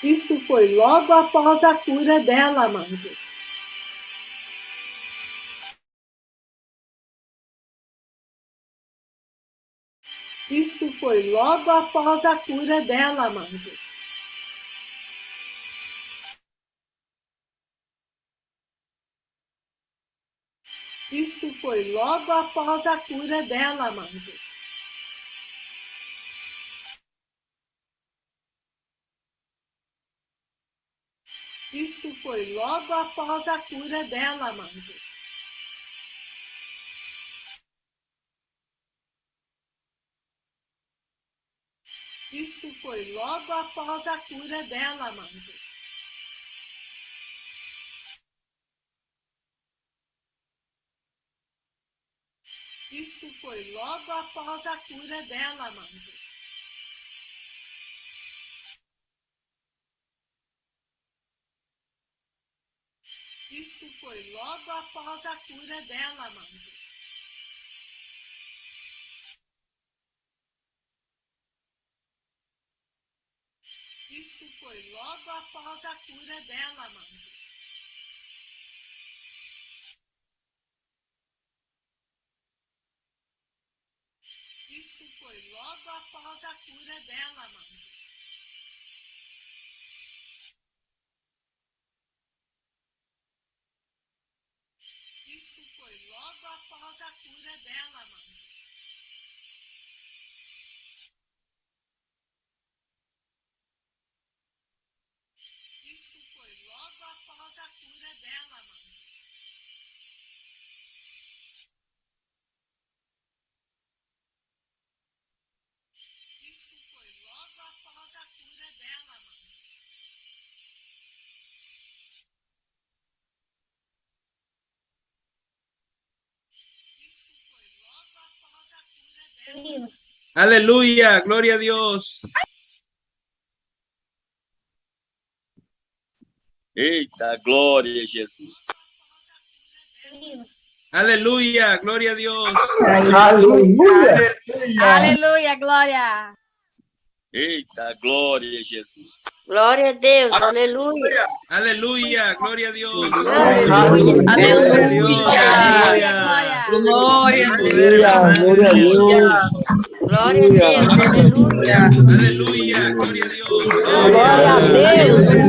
Isso foi logo após a cura dela, amados. Isso foi logo após a cura dela, amados. Isso foi logo após a cura dela, amados. Isso foi logo após a cura dela, amados. Isso foi logo após a cura dela, amados. Isso foi logo após a cura dela, amados. Isso foi logo após a cura dela, amados. Isso foi logo após a cura dela, amados. Isso foi logo após a cura dela, amados. Isso foi logo após a cura dela, amados. Isso foi logo após a cura dela, amados. Isso foi logo após a cura dela, amados. Isso foi logo após a cura dela. Aleluya, gloria a Dios. Eita, glória a Jesus. Aleluya, gloria a Dios. Aleluia. Aleluia, glória. Eita, glória a Jesus. Glória a Deus, aleluia. Aleluya, gloria a Dios. Aleluia. Aleluia, glória. Glória a Deus. Glória a Deus, aleluia. Aleluya, gloria a Dios. Glória a Deus.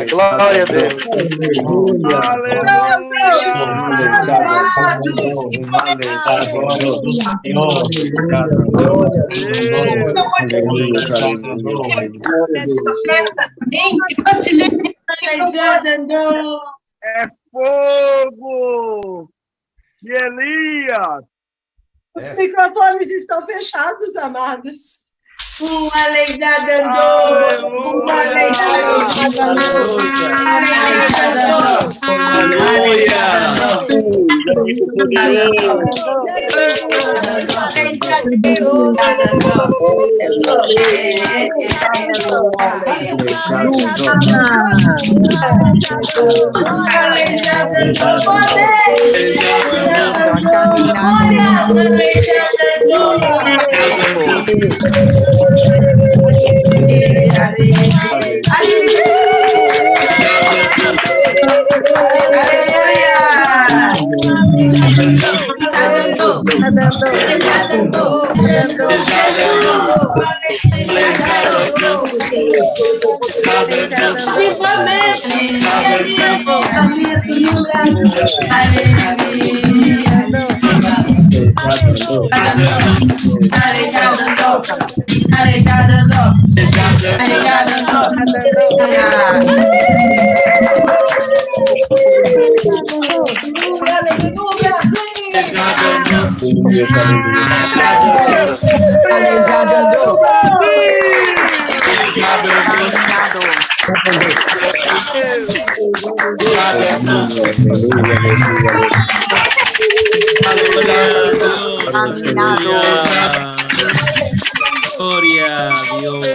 Glória a Deus. É fogo de Elias. Os microfones estão fechados, amados. Gloria a Dios.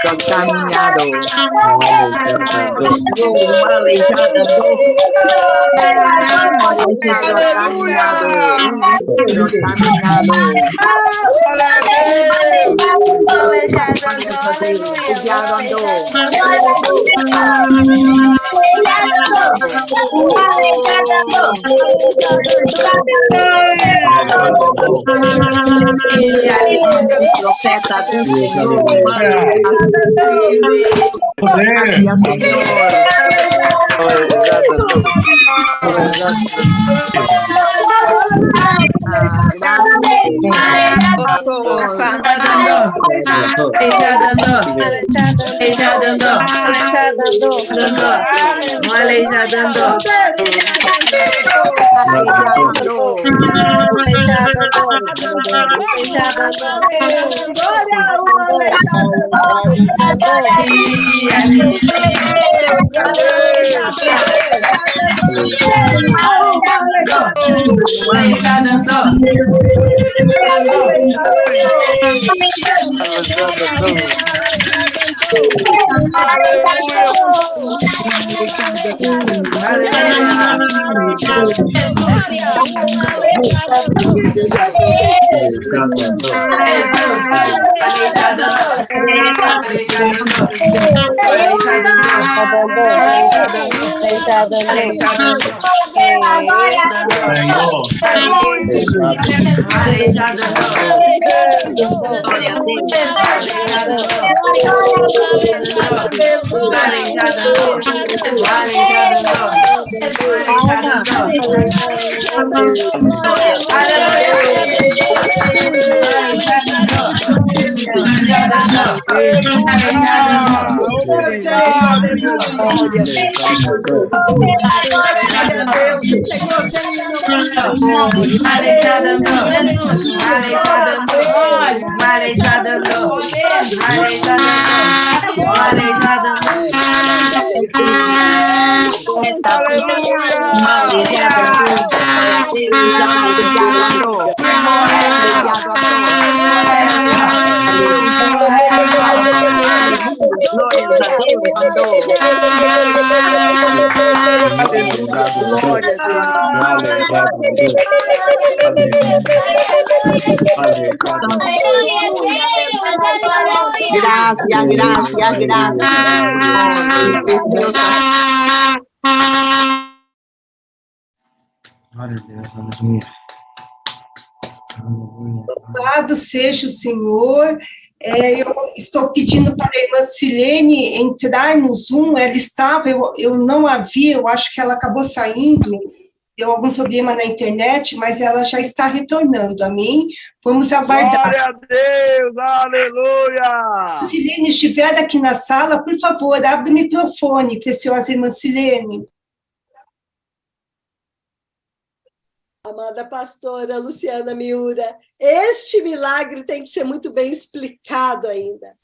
Contaminado. Profeta do Senhor. Louvado seja o Senhor. Eu estou pedindo para a irmã Silene entrar no Zoom. Ela estava, eu não a vi, eu acho que ela acabou saindo, deu algum problema na internet, mas ela já está retornando, amém? Vamos aguardar. Glória a Deus, aleluia! Se Silene estiver aqui na sala, por favor, abre o microfone, preciosa irmã Silene. Amada pastora Luciana Miura, este milagre tem que ser muito bem explicado ainda,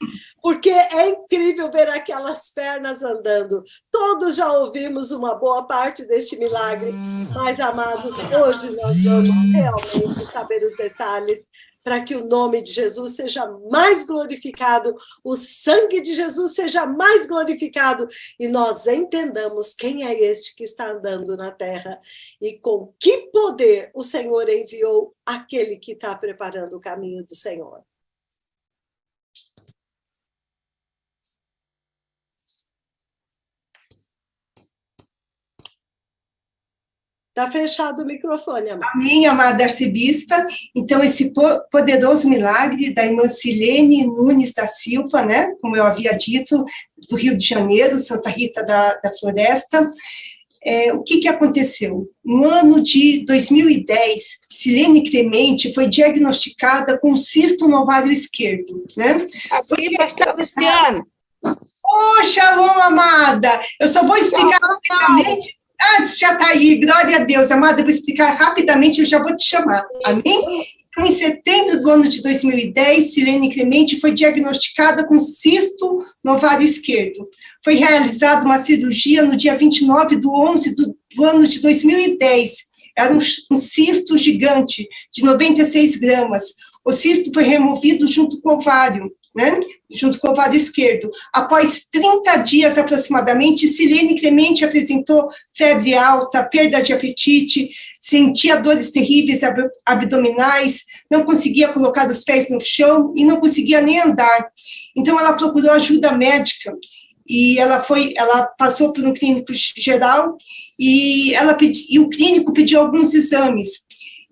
porque é incrível ver aquelas pernas andando. Todos já ouvimos uma boa parte deste milagre, mas, amados, hoje nós vamos realmente saber os detalhes para que o nome de Jesus seja mais glorificado, o sangue de Jesus seja mais glorificado e nós entendamos quem é este que está andando na terra e com que poder o Senhor enviou aquele que está preparando o caminho do Senhor. Está fechado o microfone, amada. Amém, amada arcebispa. Então, esse poderoso milagre da irmã Silene Nunes da Silva, né, como eu havia dito, do Rio de Janeiro, Santa Rita da Floresta. O que aconteceu? No ano de 2010, Silene Clemente foi diagnosticada com cisto no ovário esquerdo, né? Aqui, pastor Luciano. Shalom, amada! Eu só vou explicar rapidamente. Já está aí, glória a Deus, amada, eu vou explicar rapidamente, eu já vou te chamar, amém? Então, em setembro do ano de 2010, Silene Clemente foi diagnosticada com cisto no ovário esquerdo. Foi realizada uma cirurgia no dia 29/11 do ano de 2010. Era um cisto gigante, de 96 gramas. O cisto foi removido junto com o ovário, né? Junto com o ovário esquerdo. Após 30 dias aproximadamente, Silene Clemente apresentou febre alta, perda de apetite, sentia dores terríveis abdominais, não conseguia colocar os pés no chão e não conseguia nem andar. Então, ela procurou ajuda médica e ela passou por um clínico geral e o clínico pediu alguns exames.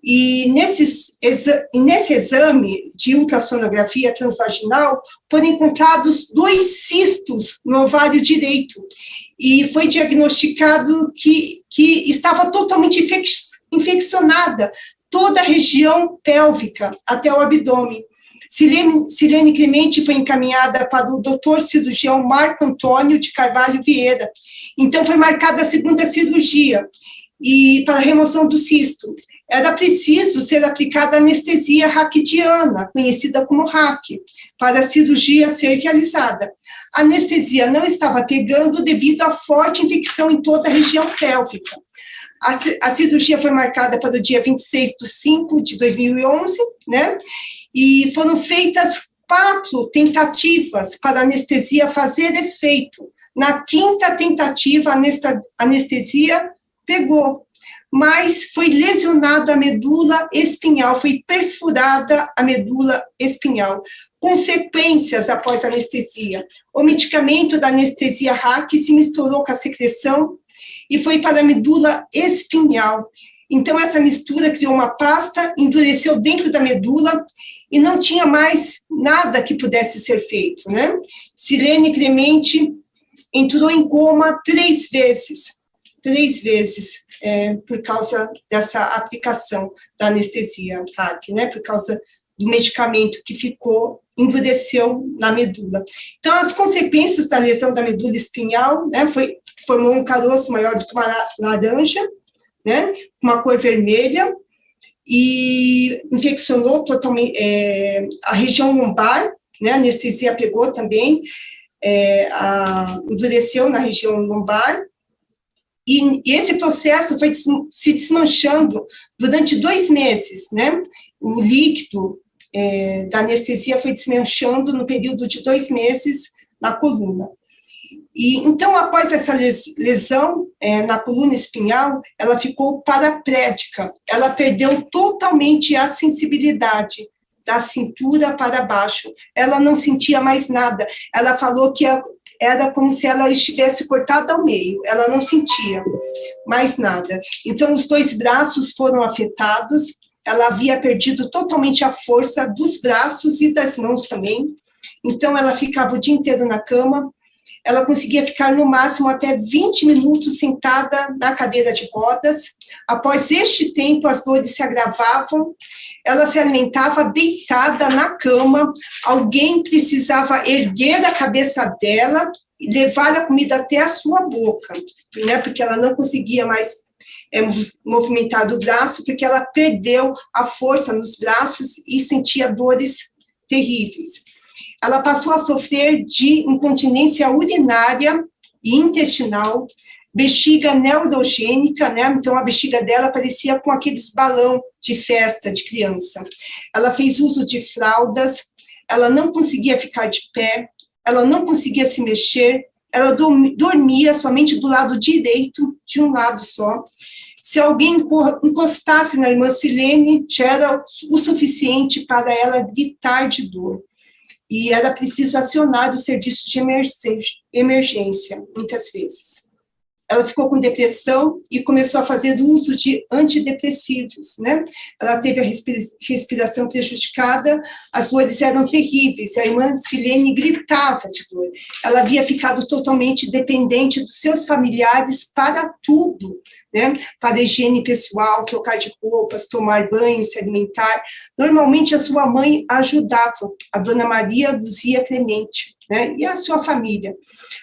E nesse exame de ultrassonografia transvaginal, foram encontrados 2 cistos no ovário direito. E foi diagnosticado que estava totalmente infeccionada toda a região pélvica, até o abdômen. Silene Clemente foi encaminhada para o doutor cirurgião Marco Antônio de Carvalho Vieira. Então, foi marcada a segunda cirurgia e para a remoção do cisto. Era preciso ser aplicada anestesia raquidiana, conhecida como RAC, para a cirurgia ser realizada. A anestesia não estava pegando devido à forte infecção em toda a região pélvica. A cirurgia foi marcada para o dia 26/5/2011, né? E foram feitas 4 tentativas para a anestesia fazer efeito. Na 5ª tentativa, a anestesia pegou, mas foi lesionada a medula espinhal, foi perfurada a medula espinhal. Consequências após a anestesia. O medicamento da anestesia RAC se misturou com a secreção e foi para a medula espinhal. Então, essa mistura criou uma pasta, endureceu dentro da medula e não tinha mais nada que pudesse ser feito, né? Silene Clemente entrou em coma 3 vezes. 3 vezes. Por causa dessa aplicação da anestesia RAC, né, por causa do medicamento que endureceu na medula. Então, as consequências da lesão da medula espinhal, né, formou um caroço maior do que uma laranja, né, uma cor vermelha, e infeccionou totalmente a região lombar, né, a anestesia pegou também, endureceu na região lombar, e esse processo foi se desmanchando durante 2 meses, né? O líquido da anestesia foi desmanchando no período de 2 meses na coluna. E então, após essa lesão na coluna espinhal, ela ficou paraplégica. Ela perdeu totalmente a sensibilidade da cintura para baixo. Ela não sentia mais nada. Ela falou que era como se ela estivesse cortada ao meio, ela não sentia mais nada. Então, os 2 braços foram afetados, ela havia perdido totalmente a força dos braços e das mãos também, então ela ficava o dia inteiro na cama, ela conseguia ficar no máximo até 20 minutos sentada na cadeira de rodas. Após este tempo, as dores se agravavam, ela se alimentava deitada na cama, alguém precisava erguer a cabeça dela e levar a comida até a sua boca, né, porque ela não conseguia mais movimentar o braço, porque ela perdeu a força nos braços e sentia dores terríveis. Ela passou a sofrer de incontinência urinária e intestinal, bexiga neurogênica, né? Então a bexiga dela parecia com aqueles balão de festa de criança. Ela fez uso de fraldas, ela não conseguia ficar de pé, ela não conseguia se mexer, ela dormia somente do lado direito, de um lado só. Se alguém encostasse na irmã Silene, já era o suficiente para ela gritar de dor. E era preciso acionar o serviço de emergência, muitas vezes. Ela ficou com depressão e começou a fazer uso de antidepressivos, né? Ela teve a respiração prejudicada, as dores eram terríveis, a irmã Silene gritava de dor. Ela havia ficado totalmente dependente dos seus familiares para tudo, né? Para a higiene pessoal, trocar de roupas, tomar banho, se alimentar. Normalmente a sua mãe ajudava, a dona Maria Luzia Clemente, né? E a sua família.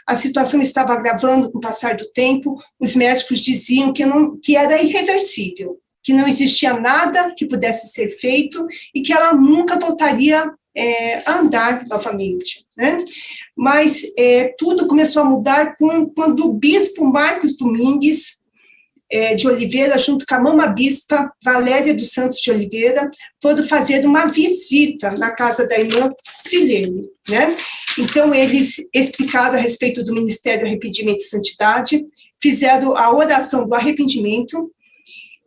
A situação estava agravando com o passar do tempo, os médicos diziam que era irreversível, que não existia nada que pudesse ser feito e que ela nunca voltaria a andar novamente, né? Mas tudo começou a mudar quando o bispo Marcos Domingues de Oliveira, junto com a mama bispa Valéria dos Santos de Oliveira, foram fazer uma visita na casa da irmã Silene, né? Então, eles explicaram a respeito do Ministério do Arrependimento e Santidade, fizeram a oração do arrependimento,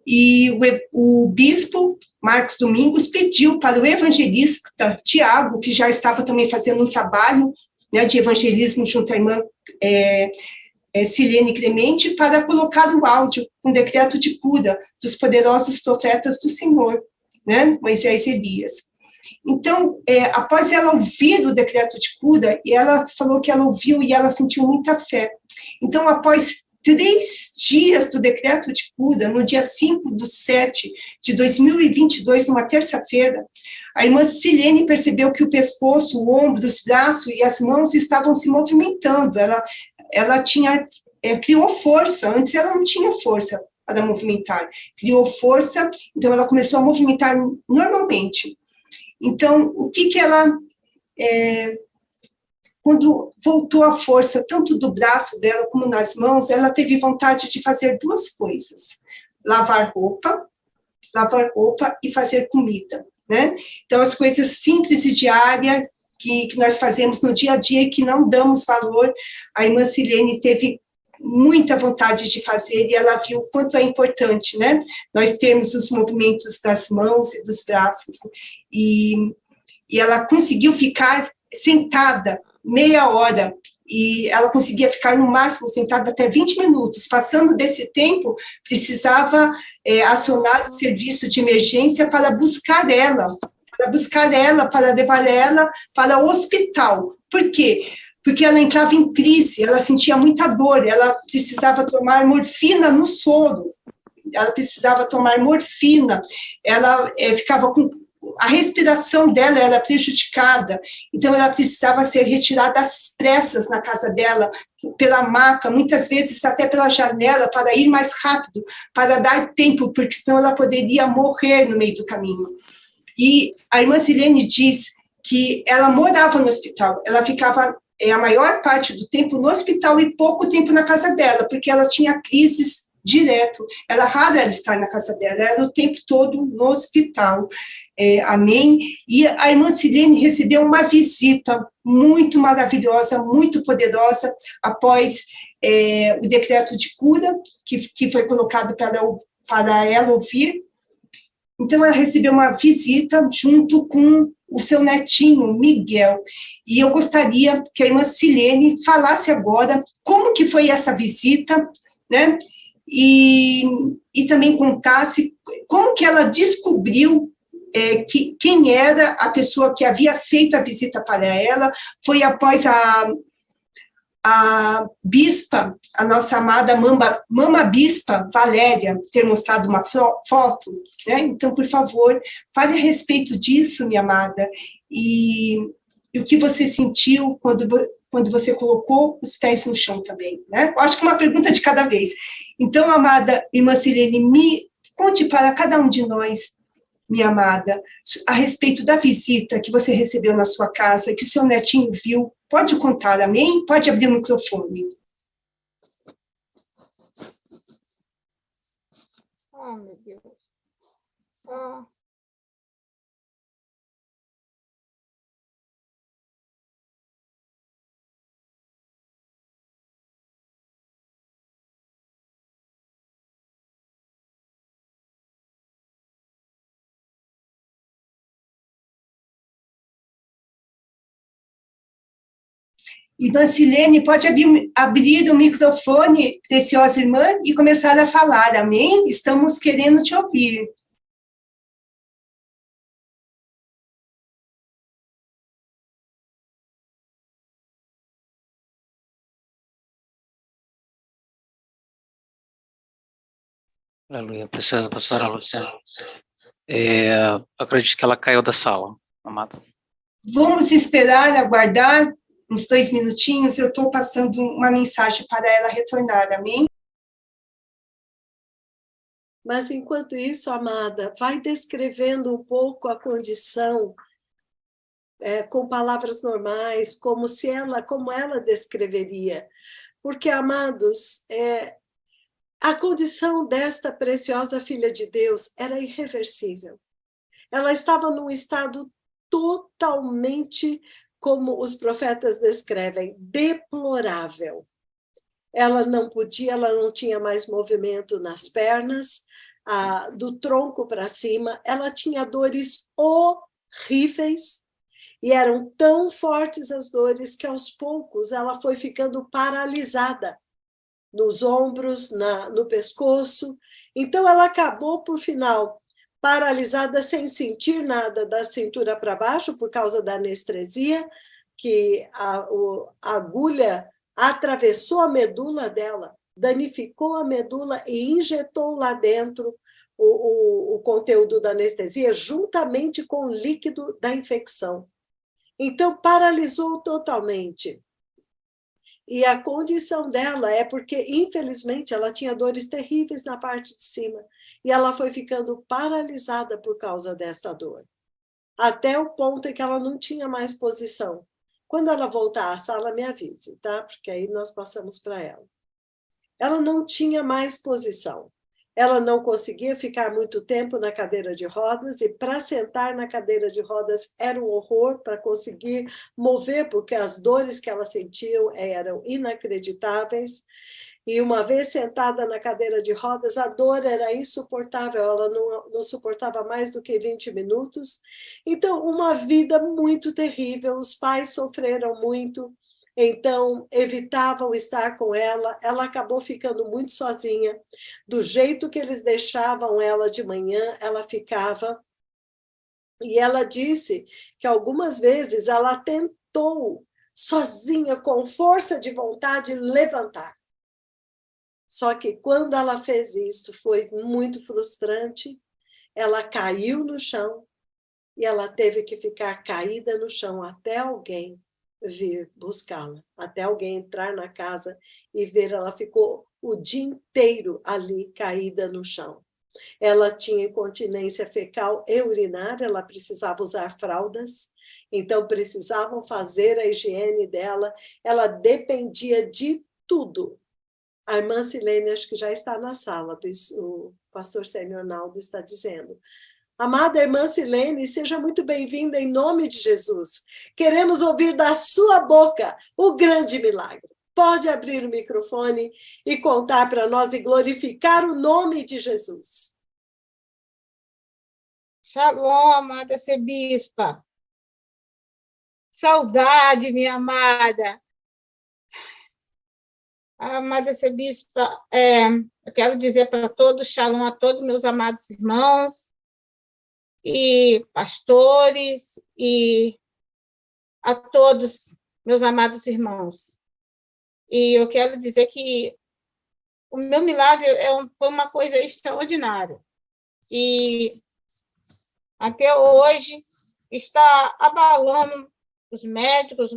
e o bispo Marcos Domingos pediu para o evangelista Tiago, que já estava também fazendo um trabalho, né, de evangelismo junto à irmã Silene Clemente, para colocar o áudio, um decreto de cura dos poderosos profetas do Senhor, né, Moisés e Elias. Então, após ela ouvir o decreto de cura, e ela falou que ela ouviu e ela sentiu muita fé. Então, após 3 dias do decreto de cura, no dia 5/7/2022, numa terça-feira, a irmã Silene percebeu que o pescoço, o ombro, os braços e as mãos estavam se movimentando. Ela criou força, antes ela não tinha força para movimentar. Criou força, então ela começou a movimentar normalmente. Então, o que ela... quando voltou a força, tanto do braço dela como nas mãos, ela teve vontade de fazer 2 coisas. Lavar roupa e fazer comida, né? Então, as coisas simples e diárias que nós fazemos no dia a dia e que não damos valor, a irmã Silene teve muita vontade de fazer e ela viu o quanto é importante, né? Nós termos os movimentos das mãos e dos braços. E ela conseguiu ficar sentada meia hora, e ela conseguia ficar no máximo sentada até 20 minutos. Passando desse tempo, precisava acionar o serviço de emergência para buscar ela, para levar ela para o hospital. Por quê? Porque ela entrava em crise, ela sentia muita dor, ela precisava tomar morfina no soro, ela ficava com... A respiração dela era prejudicada, então ela precisava ser retirada às pressas na casa dela, pela maca, muitas vezes até pela janela, para ir mais rápido, para dar tempo, porque senão ela poderia morrer no meio do caminho. E a irmã Silene diz que ela morava no hospital, ela ficava a maior parte do tempo no hospital e pouco tempo na casa dela, porque ela tinha crises direto, era raro ela estar na casa dela, era o tempo todo no hospital, amém? E a irmã Silene recebeu uma visita muito maravilhosa, muito poderosa, após o decreto de cura, que foi colocado para ela ouvir. Então, ela recebeu uma visita junto com o seu netinho, Miguel, e eu gostaria que a irmã Silene falasse agora como que foi essa visita, né? E também contasse como que ela descobriu quem era a pessoa que havia feito a visita para ela. Foi após a bispa, a nossa amada mama bispa Valéria, ter mostrado uma foto, né? Então, por favor, fale a respeito disso, minha amada, e o que você sentiu quando você colocou os pés no chão também, né? Eu acho que uma pergunta de cada vez. Então, amada irmã Silene, me conte para cada um de nós, minha amada, a respeito da visita que você recebeu na sua casa, que o seu netinho viu. Pode contar, amém? Pode abrir o microfone. Oh, meu Deus. Oh. Irmã Silene, pode abrir o microfone, preciosa irmã, e começar a falar, amém? Estamos querendo te ouvir. Aleluia, preciosa pastora Luciana. Acredito que ela caiu da sala, amada. Vamos esperar, aguardar uns 2 minutinhos, eu estou passando uma mensagem para ela retornar, amém? Mas, enquanto isso, amada, vai descrevendo um pouco a condição com palavras normais, como ela descreveria. Porque, amados, a condição desta preciosa filha de Deus era irreversível. Ela estava num estado totalmente, como os profetas descrevem, deplorável. Ela não podia, ela não tinha mais movimento nas pernas, do tronco para cima, ela tinha dores horríveis, e eram tão fortes as dores que aos poucos ela foi ficando paralisada, nos ombros, no pescoço. Então ela acabou, por final, paralisada sem sentir nada da cintura para baixo, por causa da anestesia, que a agulha atravessou a medula dela, danificou a medula e injetou lá dentro o conteúdo da anestesia, juntamente com o líquido da infecção. Então, paralisou totalmente. E a condição dela é porque, infelizmente, ela tinha dores terríveis na parte de cima, e ela foi ficando paralisada por causa desta dor, até o ponto em que ela não tinha mais posição. Quando ela voltar à sala, me avise, tá? Porque aí nós passamos para ela. Ela não tinha mais posição. Ela não conseguia ficar muito tempo na cadeira de rodas, e para sentar na cadeira de rodas era um horror para conseguir mover, porque as dores que ela sentia eram inacreditáveis. E uma vez sentada na cadeira de rodas, a dor era insuportável, ela não suportava mais do que 20 minutos. Então, uma vida muito terrível, os pais sofreram muito, então evitavam estar com ela, ela acabou ficando muito sozinha. Do jeito que eles deixavam ela de manhã, ela ficava. E ela disse que algumas vezes ela tentou, sozinha, com força de vontade, levantar. Só que quando ela fez isso, foi muito frustrante. Ela caiu no chão e ela teve que ficar caída no chão até alguém vir buscá-la, até alguém entrar na casa e ver. Ela ficou o dia inteiro ali, caída no chão. Ela tinha incontinência fecal e urinária, ela precisava usar fraldas, então precisavam fazer a higiene dela, ela dependia de tudo. A irmã Silene, acho que já está na sala, o pastor Sênio Arnaldo está dizendo. Amada irmã Silene, seja muito bem-vinda em nome de Jesus. Queremos ouvir da sua boca o grande milagre. Pode abrir o microfone e contar para nós e glorificar o nome de Jesus. Shalom, amada Sebispa. Saudade, minha amada. Amada Sebispa, eu quero dizer para todos, shalom a todos meus amados irmãos e pastores e a todos meus amados irmãos. E eu quero dizer que o meu milagre foi uma coisa extraordinária. E até hoje está abalando os médicos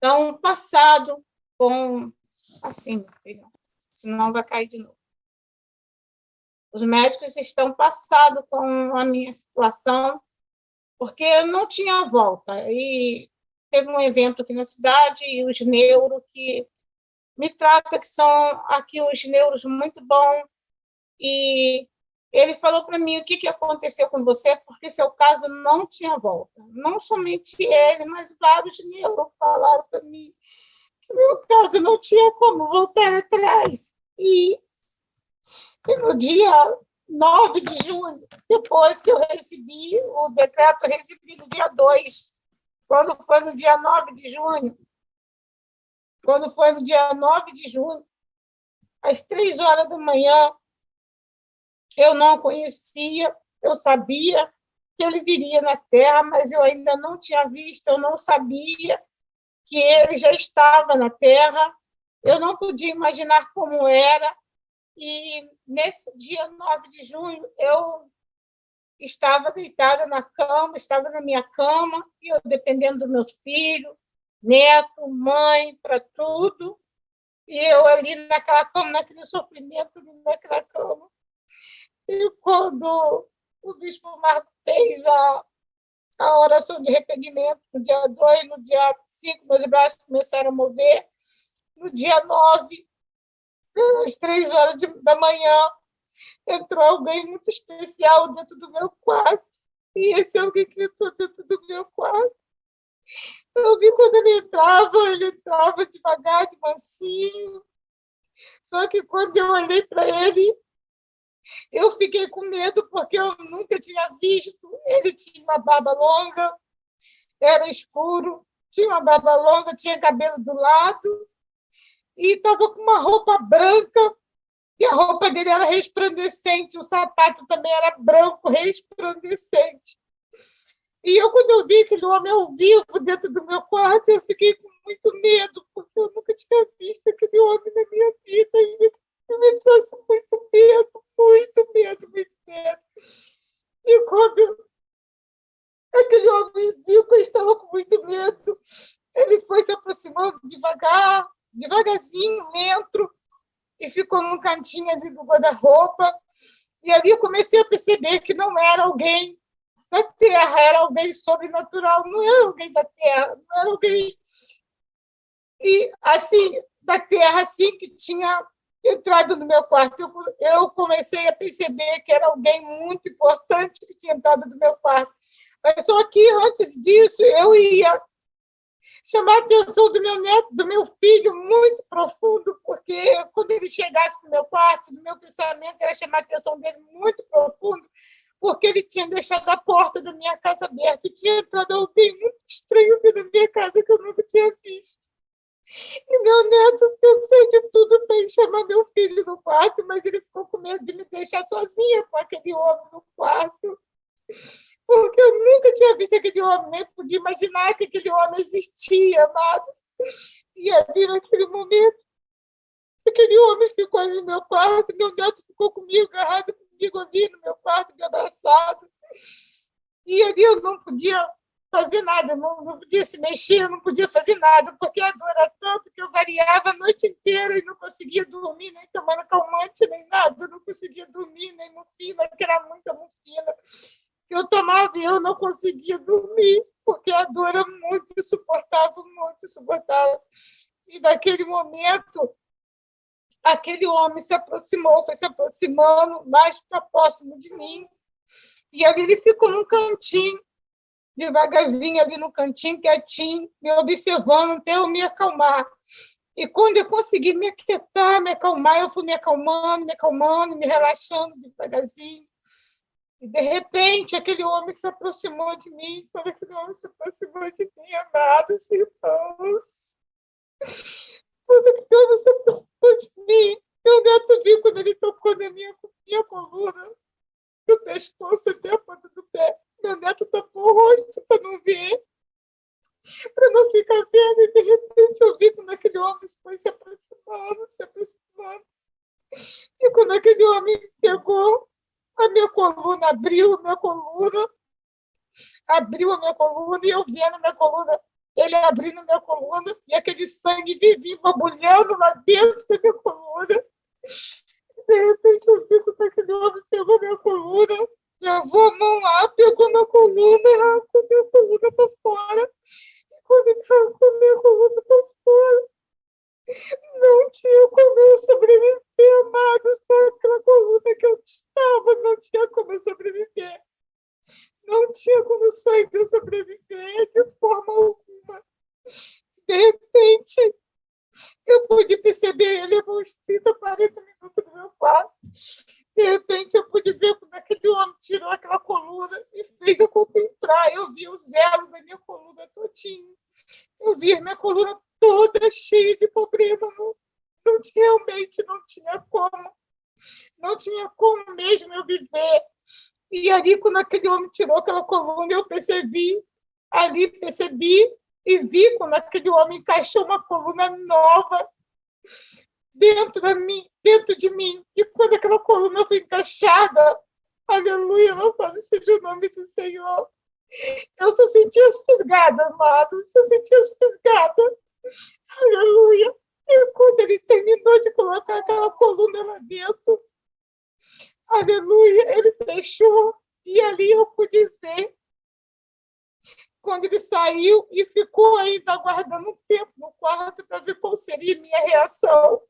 estão passados com... Assim, meu filho, senão vai cair de novo. Os médicos estão passados com a minha situação, porque eu não tinha volta. E teve um evento aqui na cidade, e os neuros que me tratam, que são aqui os neuros muito bons, e ele falou para mim o que aconteceu com você, porque seu caso não tinha volta. Não somente ele, mas vários neuros falaram para mim que meu caso não tinha como voltar atrás. E no dia 9 de junho, depois que eu recebi o decreto, eu recebi no dia 2, quando foi no dia 9 de junho, às 3 horas da manhã, eu não conhecia, eu sabia que ele viria na Terra, mas eu ainda não tinha visto, eu não sabia que ele já estava na Terra, eu não podia imaginar como era, e nesse dia 9 de junho, eu estava deitada na cama, estava na minha cama, e eu dependendo do meu filho, neto, mãe, para tudo, e eu ali naquela cama, naquele sofrimento, naquela cama. E quando o bispo Marco fez a oração de arrependimento, no dia 2, no dia 5, meus braços começaram a mover, no dia 9, às 3 horas da manhã, entrou alguém muito especial dentro do meu quarto, e esse alguém que entrou dentro do meu quarto, eu vi quando ele entrava devagar, de mansinho, só que quando eu olhei para ele, eu fiquei com medo, porque eu nunca tinha visto. Ele tinha uma barba longa, era escuro, tinha uma barba longa, tinha cabelo do lado, e estava com uma roupa branca, e a roupa dele era resplandecente, o sapato também era branco, resplandecente. E eu, quando eu vi aquele homem ao vivo dentro do meu quarto, eu fiquei com muito medo, porque eu nunca tinha visto aquele homem na minha vida, e me trouxe muito medo, muito medo, muito medo. E quando aquele homem viu que eu estava com muito medo, ele foi se aproximando devagarzinho, lento, e ficou num cantinho ali do guarda-roupa. E ali eu comecei a perceber que não era alguém da Terra, era alguém sobrenatural, não era alguém da Terra, não era alguém e assim da Terra, assim, que tinha entrado no meu quarto. Eu comecei a perceber que era alguém muito importante que tinha entrado no meu quarto. Mas só que, antes disso, eu ia chamar a atenção do meu neto, do meu filho, muito profundo, porque quando ele chegasse no meu quarto, no meu pensamento era chamar a atenção dele muito profundo, porque ele tinha deixado a porta da minha casa aberta e tinha entrado alguém muito estranho na minha casa que eu nunca tinha visto. E meu neto fez de tudo para chamar meu filho no quarto, mas ele ficou com medo de me deixar sozinha com aquele homem no quarto, porque eu nunca tinha visto aquele homem, nem podia imaginar que aquele homem existia, amados. E ali, naquele momento, aquele homem ficou ali no meu quarto, meu neto ficou comigo, agarrado comigo ali no meu quarto, me abraçado. E ali eu não podia fazer nada, não podia se mexer, não podia fazer nada, porque a dor era tanto que eu variava a noite inteira e não conseguia dormir, nem tomando calmante, nem nada, não conseguia dormir, nem morfina, que era muita morfina. Eu tomava e eu não conseguia dormir, porque a dor era muito insuportável, muito insuportável. E naquele momento, aquele homem se aproximou, foi se aproximando mais para próximo de mim, e ali ele ficou num cantinho, devagarzinho ali no cantinho, quietinho, me observando até eu me acalmar. E quando eu consegui me aquietar, me acalmar, eu fui me acalmando, me relaxando devagarzinho. E, de repente, aquele homem se aproximou de mim. Quando aquele homem se aproximou de mim, amados irmãos, quando aquele homem se aproximou de mim, meu neto viu quando ele tocou na minha coluna, do pescoço até a ponta do pé. Meu neto tapou o rosto para não ver, para não ficar vendo, e de repente eu vi quando aquele homem foi se aproximando. E quando aquele homem pegou a minha coluna, abriu a minha coluna, e eu vendo a minha coluna ele abrindo minha coluna, e aquele sangue vivia borbulhando lá dentro da minha coluna. De repente, eu vi que aquele homem pegou minha coluna, levou a mão lá, pegou minha coluna e arrancou minha coluna para fora. E quando ele arrancou minha coluna para fora, não tinha como eu sobreviver, amados, para aquela coluna que eu estava, não tinha como eu sobreviver. Não tinha como sair de eu sobreviver de forma alguma. De repente, eu pude perceber, ele levou uns 30, 40 minutos do meu quarto. De repente, eu pude ver como aquele homem tirou aquela coluna e fez eu contemplar. Eu vi o zelo da minha coluna todinho. Eu vi a minha coluna toda cheia de problema. Não tinha, realmente, não tinha como. Não tinha como mesmo eu viver. E ali, quando aquele homem tirou aquela coluna, eu percebi e vi quando aquele homem encaixou uma coluna nova dentro de mim. E quando aquela coluna foi encaixada, aleluia, louvado seja o nome do Senhor. Eu só sentia as fisgadas, amado, só sentia as fisgadas. Aleluia. E quando ele terminou de colocar aquela coluna lá dentro, aleluia, ele fechou. E ali eu pude ver quando ele saiu e ficou ainda aguardando um tempo no quarto para ver qual seria a minha reação.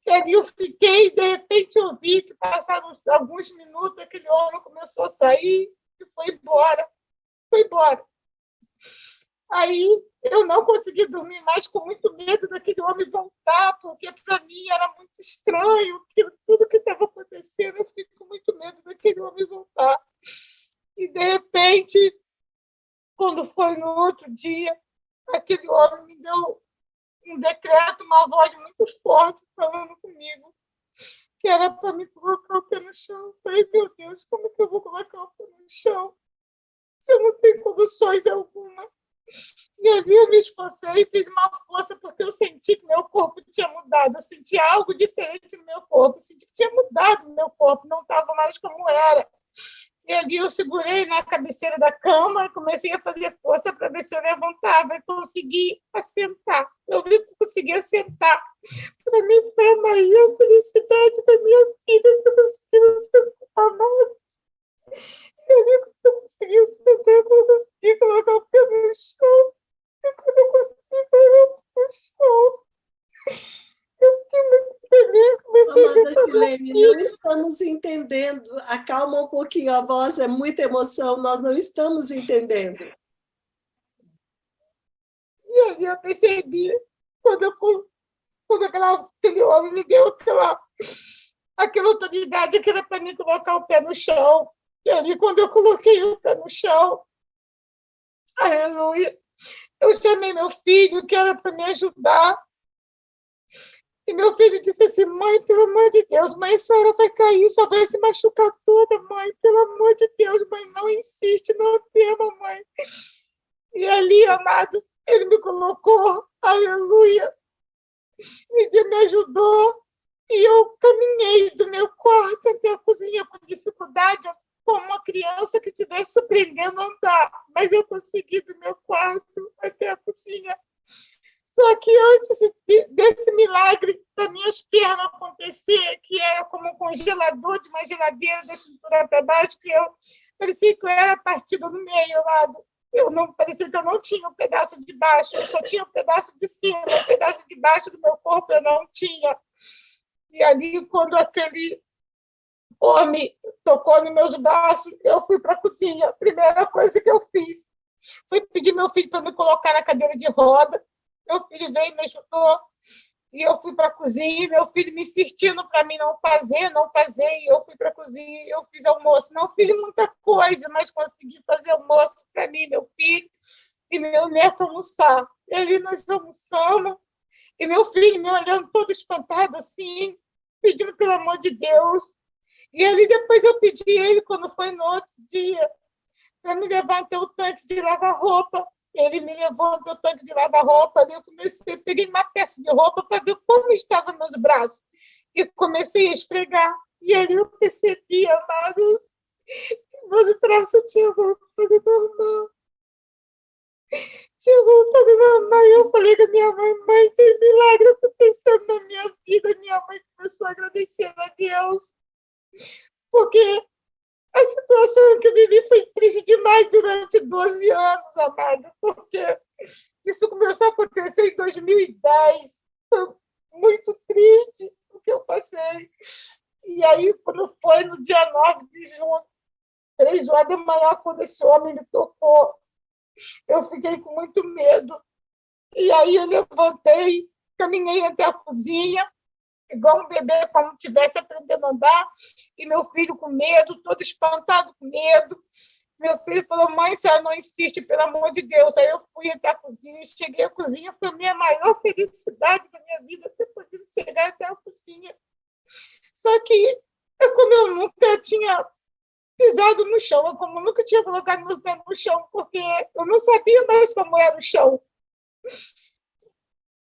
E ali eu fiquei, de repente eu vi que passaram alguns minutos, aquele homem começou a sair e foi embora. Foi embora. Aí eu não consegui dormir mais, com muito medo daquele homem voltar, porque para mim era muito estranho tudo que estava acontecendo. Eu fiquei com muito medo daquele homem voltar. E, de repente, quando foi no outro dia, aquele homem me deu um decreto, uma voz muito forte falando comigo, que era para me colocar o pé no chão. Eu falei, meu Deus, como que eu vou colocar o pé no chão se eu não tenho condições alguma? E ali eu me esforcei e fiz uma força, porque eu senti que meu corpo tinha mudado, eu senti algo diferente no meu corpo, eu senti que tinha mudado no meu corpo, não estava mais como era. E ali eu segurei na cabeceira da cama e comecei a fazer força para ver se eu levantava e consegui assentar. Eu vi que eu conseguia assentar. Para mim foi a maior felicidade da minha vida de eu conseguir sentar mais. E ali eu consegui assentar, eu consegui colocar o pé no chão. E quando eu consegui colocar o pé no chão, eu fiquei muito feliz. Comecei a ver Silene, não estamos entendendo. Acalma um pouquinho a voz, é muita emoção, nós não estamos entendendo. E ali eu percebi, quando aquele homem me deu aquela autoridade que era para mim colocar o pé no chão. E ali, quando eu coloquei o pé no chão, aleluia, eu chamei meu filho, que era para me ajudar. E meu filho disse assim, mãe, pelo amor de Deus, mãe, a senhora vai cair, só vai se machucar toda, mãe, pelo amor de Deus, mãe, não insiste, não tema, mãe. E ali, amados, ele me colocou, aleluia, me ajudou, e eu caminhei do meu quarto até a cozinha com dificuldade, como uma criança que estivesse aprendendo a andar, mas eu consegui do meu quarto até a cozinha. Só que antes desse milagre das minhas pernas acontecer, que era como um congelador de uma geladeira da cintura para baixo, que parecia que eu era partida no meio, lado. Parecia que eu não tinha um pedaço de baixo, eu só tinha um pedaço de cima, um pedaço de baixo do meu corpo eu não tinha. E ali, quando aquele homem tocou nos meus braços, eu fui para a cozinha. A primeira coisa que eu fiz foi pedir meu filho para me colocar na cadeira de roda. Meu filho veio e me ajudou, e eu fui para a cozinha, meu filho me insistindo para mim não fazer, e eu fui para a cozinha, e eu fiz almoço. Não fiz muita coisa, mas consegui fazer almoço para mim, meu filho, e meu neto almoçar. E ali nós almoçamos, e meu filho me olhando todo espantado assim, pedindo pelo amor de Deus. E ali depois eu pedi ele, quando foi no outro dia, para me levar até o tanque de lavar roupa. Ele me levou até o tanque de lavar roupa, ali eu peguei uma peça de roupa para ver como estavam meus braços, e comecei a esfregar. E ali eu percebi, amados, que meus braços tinham voltado normal. tinha voltado normal. Eu falei com a minha mãe: mãe, tem milagre acontecendo na minha vida. Minha mãe começou a agradecer a Deus, porque a situação que eu vivi foi triste demais durante 12 anos, amado, porque isso começou a acontecer em 2010. Foi muito triste o que eu passei. E aí, quando foi no dia 9 de junho, 3 horas da manhã, quando esse homem me tocou, eu fiquei com muito medo. E aí eu levantei, caminhei até a cozinha, igual um bebê, como se estivesse aprendendo a andar, e meu filho com medo, todo espantado com medo. Meu filho falou: mãe, a senhora não insiste, pelo amor de Deus. Aí eu fui até a cozinha, cheguei à cozinha, foi a minha maior felicidade da minha vida, ter podido chegar até a cozinha. Só que, como eu nunca tinha pisado no chão, como eu nunca tinha colocado meus pés no chão, porque eu não sabia mais como era o chão.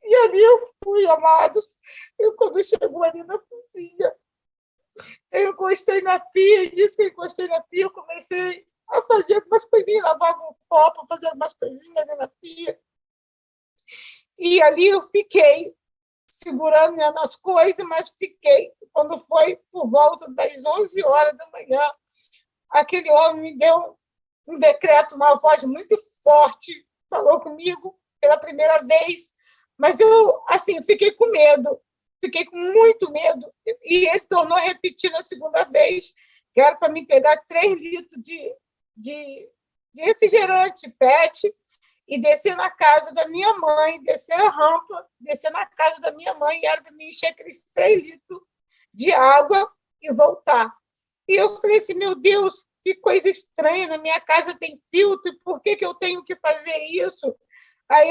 E ali eu fui, amados, e quando chegou ali na cozinha, eu encostei na pia, e disse que eu encostei na pia, eu comecei a fazer algumas coisinhas, lavar um copo, fazer algumas coisinhas ali na pia. E ali eu fiquei segurando nas coisas, mas fiquei. Quando foi por volta das 11 horas da manhã, aquele homem me deu um decreto, uma voz muito forte, falou comigo pela primeira vez, mas eu, assim, fiquei com medo, fiquei com muito medo, e ele tornou a repetir na segunda vez, que era para me pegar 3 litros de refrigerante PET e descer na casa da minha mãe, descer a rampa, descer na casa da minha mãe, e era para me encher aqueles 3 litros de água e voltar. E eu falei assim: meu Deus, que coisa estranha, na minha casa tem filtro, por que eu tenho que fazer isso? Aí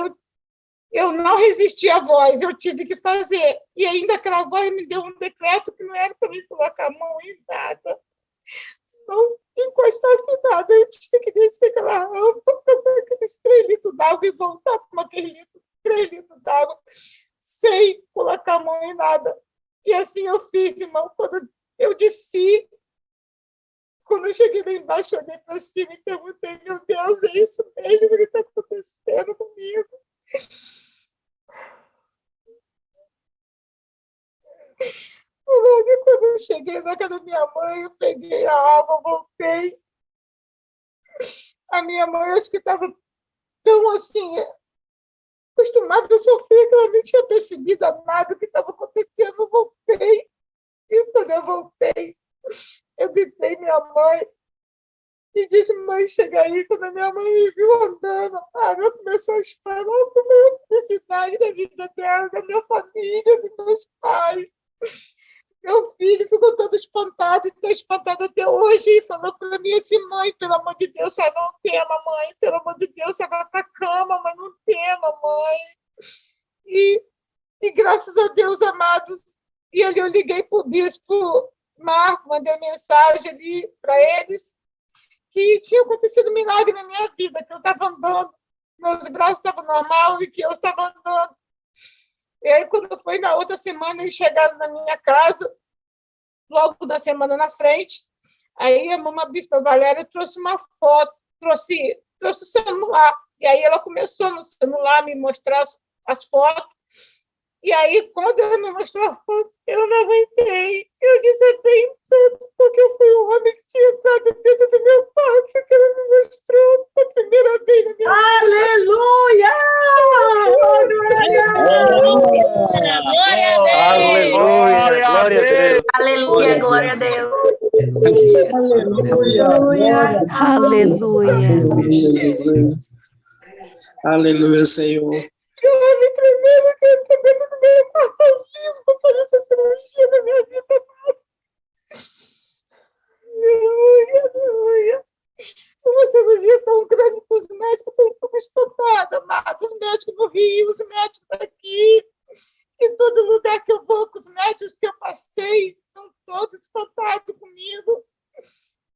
eu não resisti à voz, eu tive que fazer. E ainda aquela voz me deu um decreto que não era para mim colocar a mão em nada, não encostasse nada. Eu tinha que descer aquela rampa, pegar aqueles 3 litros d'água e voltar com aqueles 3 litros d'água, sem colocar a mão em nada. E assim eu fiz, irmão. Quando eu desci, quando eu cheguei lá embaixo, eu olhei para cima e perguntei: meu Deus, é isso mesmo que está acontecendo comigo? Logo, quando eu cheguei na casa da minha mãe, eu peguei a água, voltei. A minha mãe, acho que estava tão assim, acostumada a sofrer, que ela nem tinha percebido nada do que estava acontecendo. Eu voltei. E quando eu voltei, eu gritei minha mãe e disse: mãe, chega aí. Quando a minha mãe me viu andando, ela começou a esperar por minha felicidade da vida dela, da minha família, dos meus pais. Meu filho ficou todo espantado, e está espantado até hoje, e falou para mim assim: mãe, pelo amor de Deus, só não tema, mãe, pelo amor de Deus, só vai para a cama, mas não tema, mãe. E graças a Deus, amados, e ali eu liguei para o bispo Marco, mandei mensagem ali para eles, que tinha acontecido um milagre na minha vida, que eu estava andando, meus braços estavam normal e que eu estava andando. E aí, quando foi na outra semana, eles chegaram na minha casa, logo da semana na frente. Aí a mamãe Bispa Valéria trouxe uma foto, trouxe o celular. E aí ela começou no celular a me mostrar as fotos. E aí, quando ela me mostrou a foto, eu não aguentei. Eu desabei tanto, porque foi o homem que tinha entrado dentro do meu quarto, que ela me mostrou pela primeira vez na minha vida. Aleluia! Glória a Deus. Aleluia, glória a Deus. Aleluia, Senhor. Que homem tremendo que entrou dentro do meu quarto ao vivo para fazer essa cirurgia na minha vida. Aleluia, aleluia. Uma cirurgia tão grande que os médicos estão todos espantados, amados. Os médicos no Rio, os médicos daqui. Em todo lugar que eu vou, com os médicos que eu passei, estão todos espantados comigo.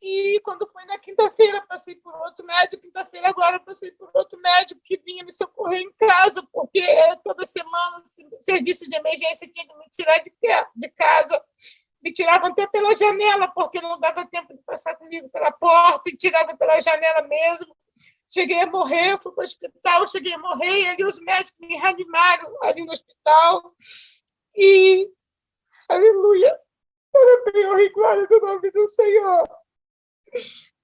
E quando foi na quinta-feira, passei por outro médico. Quinta-feira agora, passei por outro médico que vinha me socorrer em casa, porque toda semana o serviço de emergência tinha que me tirar de casa. Me tiravam até pela janela, porque não dava tempo de passar comigo pela porta, e tiravam pela janela mesmo. cheguei a morrer, fui para o hospital, cheguei a morrer, e ali os médicos me reanimaram ali no hospital. E, aleluia, parabéns, honra e glória do nome do Senhor.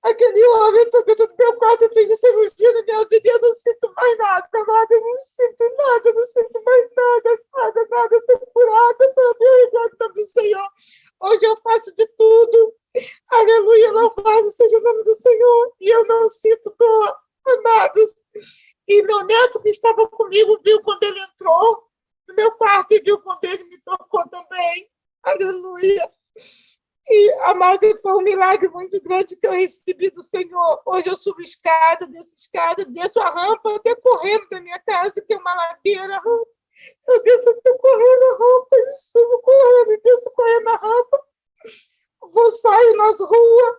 Aquele homem entrou dentro do meu quarto e fez a cirurgia na minha vida e eu não sinto mais nada, eu não sinto nada, não sinto mais nada, eu estou curada, parabéns, honra e glória do nome do Senhor. Hoje eu faço de tudo, aleluia, louvado seja o nome do Senhor, e eu não sinto dor, amados. E meu neto que estava comigo viu quando ele entrou no meu quarto e viu quando ele me tocou também, aleluia. E, amado, foi um milagre muito grande que eu recebi do Senhor. Hoje eu subo escada, desço a rampa, até correndo da minha casa, tem uma ladeira. Eu desço até correndo a rampa, e subo correndo, e desço correndo a rampa. Vou sair nas ruas.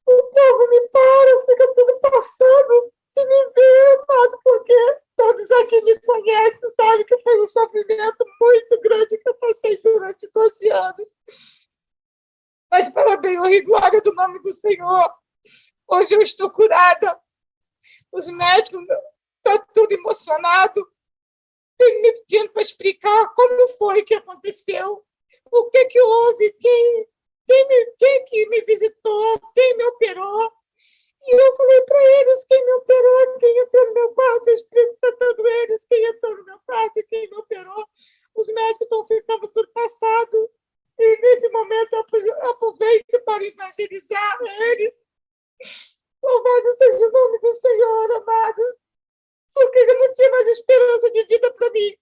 O povo me para, fica tudo passando de me ver, amado, porque todos aqui me conhecem, sabem que foi um sofrimento muito grande que eu passei durante 12 anos. Mas parabéns, honra e glória do nome do Senhor. Hoje eu estou curada. Os médicos estão tudo emocionados, me pedindo para explicar como foi que aconteceu, o que houve, quem que me visitou, quem me operou. E eu falei para eles quem me operou, quem entrou no meu quarto, eu explico para todos eles quem entrou no meu quarto e quem me operou. Os médicos estão ficando tudo passado. E nesse momento eu aproveito para evangelizar eles. Louvado seja o nome do Senhor, amado, porque já não tinha mais esperança de vida para mim.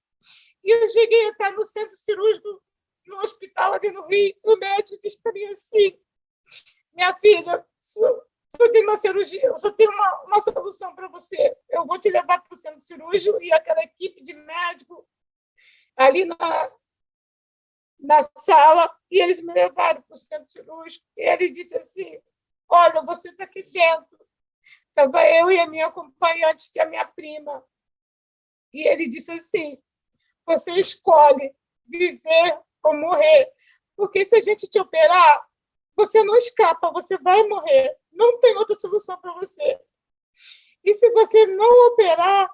E eu cheguei a estar no centro cirúrgico, no hospital ali no Rio, o médico disse para mim assim: minha filha, só tem uma cirurgia, eu só tenho uma solução para você. Eu vou te levar para o centro cirúrgico e aquela equipe de médicos ali na sala, e eles me levaram para o centro cirúrgico, e ele disse assim: olha, você está aqui dentro. Estava eu e a minha acompanhante, que é a minha prima. E ele disse assim: você escolhe viver ou morrer, porque se a gente te operar, você não escapa, você vai morrer. Não tem outra solução para você. E se você não operar,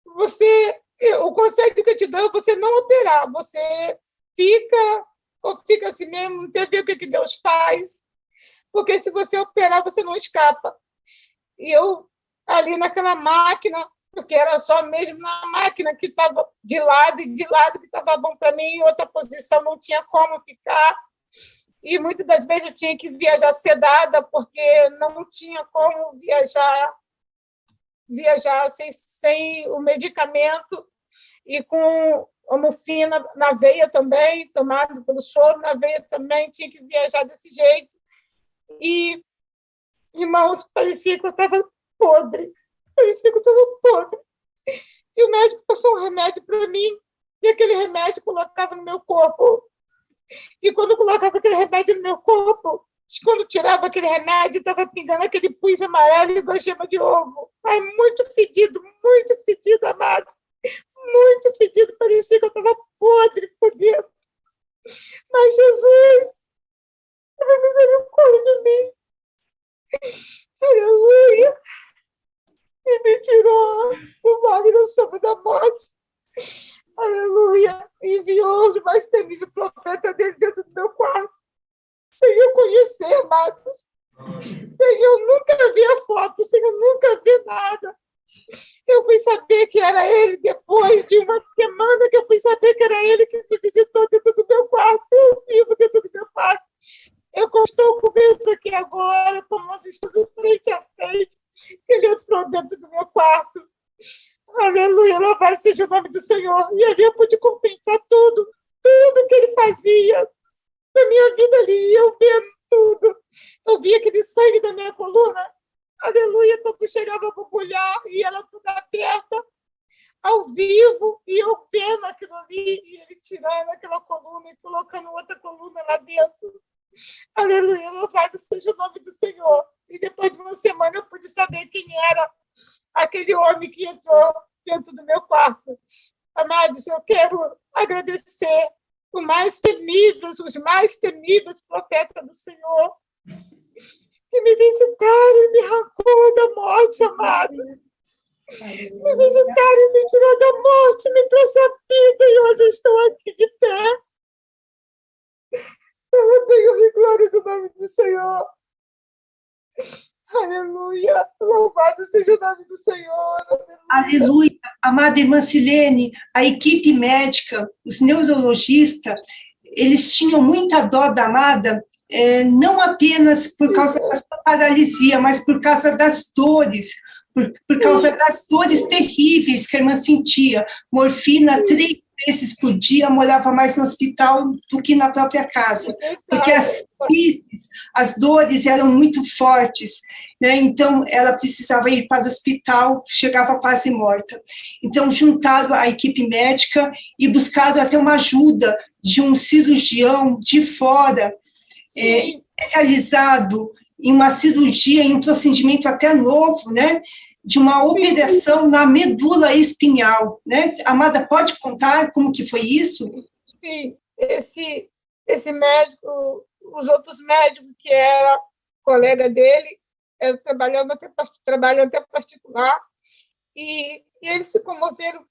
o conselho que eu te dou é você não operar. Você fica assim mesmo, não tem a ver o que Deus faz. Porque se você operar, você não escapa. E eu, ali naquela máquina, porque era só mesmo na máquina que estava de lado, e de lado que estava bom para mim, em outra posição não tinha como ficar. E muitas das vezes eu tinha que viajar sedada, porque não tinha como viajar sem o medicamento, e com a morfina na veia também, tomado pelo soro na veia também, tinha que viajar desse jeito. E, irmãos, parecia que eu estava podre. E o médico passou um remédio para mim, e aquele remédio colocava no meu corpo. E quando colocava aquele remédio no meu corpo, quando tirava aquele remédio, estava pingando aquele pus amarelo e uma gema de ovo. Ai, muito fedido, amado. Muito fedido, parecia que eu estava podre por dentro. Mas Jesus teve misericórdia de mim. Aleluia. E me tirou do vale da sombra da morte. Aleluia. Enviou os mais temíveis profetas dele dentro do meu quarto. Sem eu conhecer, amados. Sem eu nunca ver a foto, sem eu nunca ver nada. Eu fui saber que era ele depois de uma semana, que eu fui saber que era ele que me visitou dentro do meu quarto. Eu vivo dentro do meu quarto. Eu estou com isso aqui agora, com mãos estando frente a frente. Ele entrou dentro do meu quarto. Aleluia, louvado seja o nome do Senhor. E ali eu pude contemplar tudo que ele fazia na minha vida ali, eu vendo tudo. Eu vi aquele sangue da minha coluna. Aleluia, quando chegava a borbulhar, e ela toda aberta, ao vivo, e eu vendo aquilo ali, e ele tirando aquela coluna e colocando outra coluna lá dentro. Aleluia, louvado seja o nome do Senhor. E depois de uma semana eu pude saber quem era aquele homem que entrou dentro do meu quarto. Amados, eu quero agradecer os mais temíveis profetas do Senhor, que me visitaram e me arrancou da morte, amados. Me visitaram e me tirou da morte, me trouxe a vida, e hoje eu estou aqui de pé. Pela glória do nome do Senhor. Aleluia. Louvado seja o nome do Senhor. Aleluia. Amada irmã Silene, a equipe médica, os neurologistas, eles tinham muita dó da amada, não apenas por causa da sua paralisia, mas por causa das dores, por causa das dores terríveis que a irmã sentia. Morfina 3 vezes por dia, morava mais no hospital do que na própria casa, porque as dores eram muito fortes, né? Então ela precisava ir para o hospital, chegava quase morta. Então juntaram a equipe médica e buscaram até uma ajuda de um cirurgião de fora, especializado em uma cirurgia, em um procedimento até novo, né? De uma operação na medula espinhal, né? Amada, pode contar como que foi isso? Sim, esse médico, os outros médicos que era colega dele, trabalhando até particular, e eles se comoveram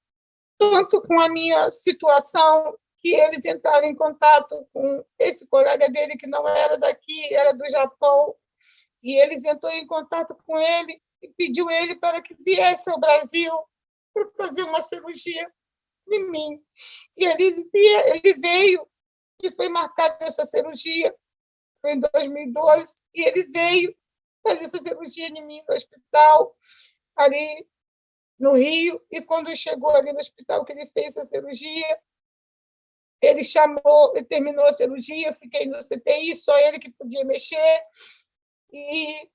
tanto com a minha situação, que eles entraram em contato com esse colega dele, que não era daqui, era do Japão, e eles entraram em contato com ele, e pediu ele para que viesse ao Brasil para fazer uma cirurgia em mim. E ele veio, e foi marcada essa cirurgia, foi em 2012, e ele veio fazer essa cirurgia em mim no hospital, ali no Rio, e quando chegou ali no hospital que ele fez a cirurgia, ele terminou a cirurgia, eu fiquei no CTI, só ele que podia mexer, e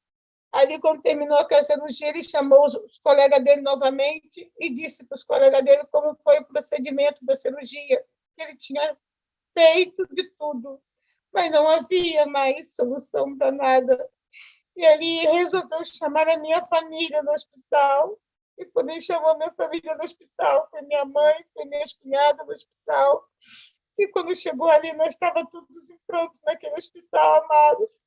ali, quando terminou a cirurgia, ele chamou os colegas dele novamente e disse para os colegas dele como foi o procedimento da cirurgia. Ele tinha feito de tudo, mas não havia mais solução para nada. E ele resolveu chamar a minha família no hospital. E quando ele chamou a minha família no hospital, foi minha mãe, foi minha cunhada no hospital. E quando chegou ali, nós estávamos todos prontos naquele hospital, amados.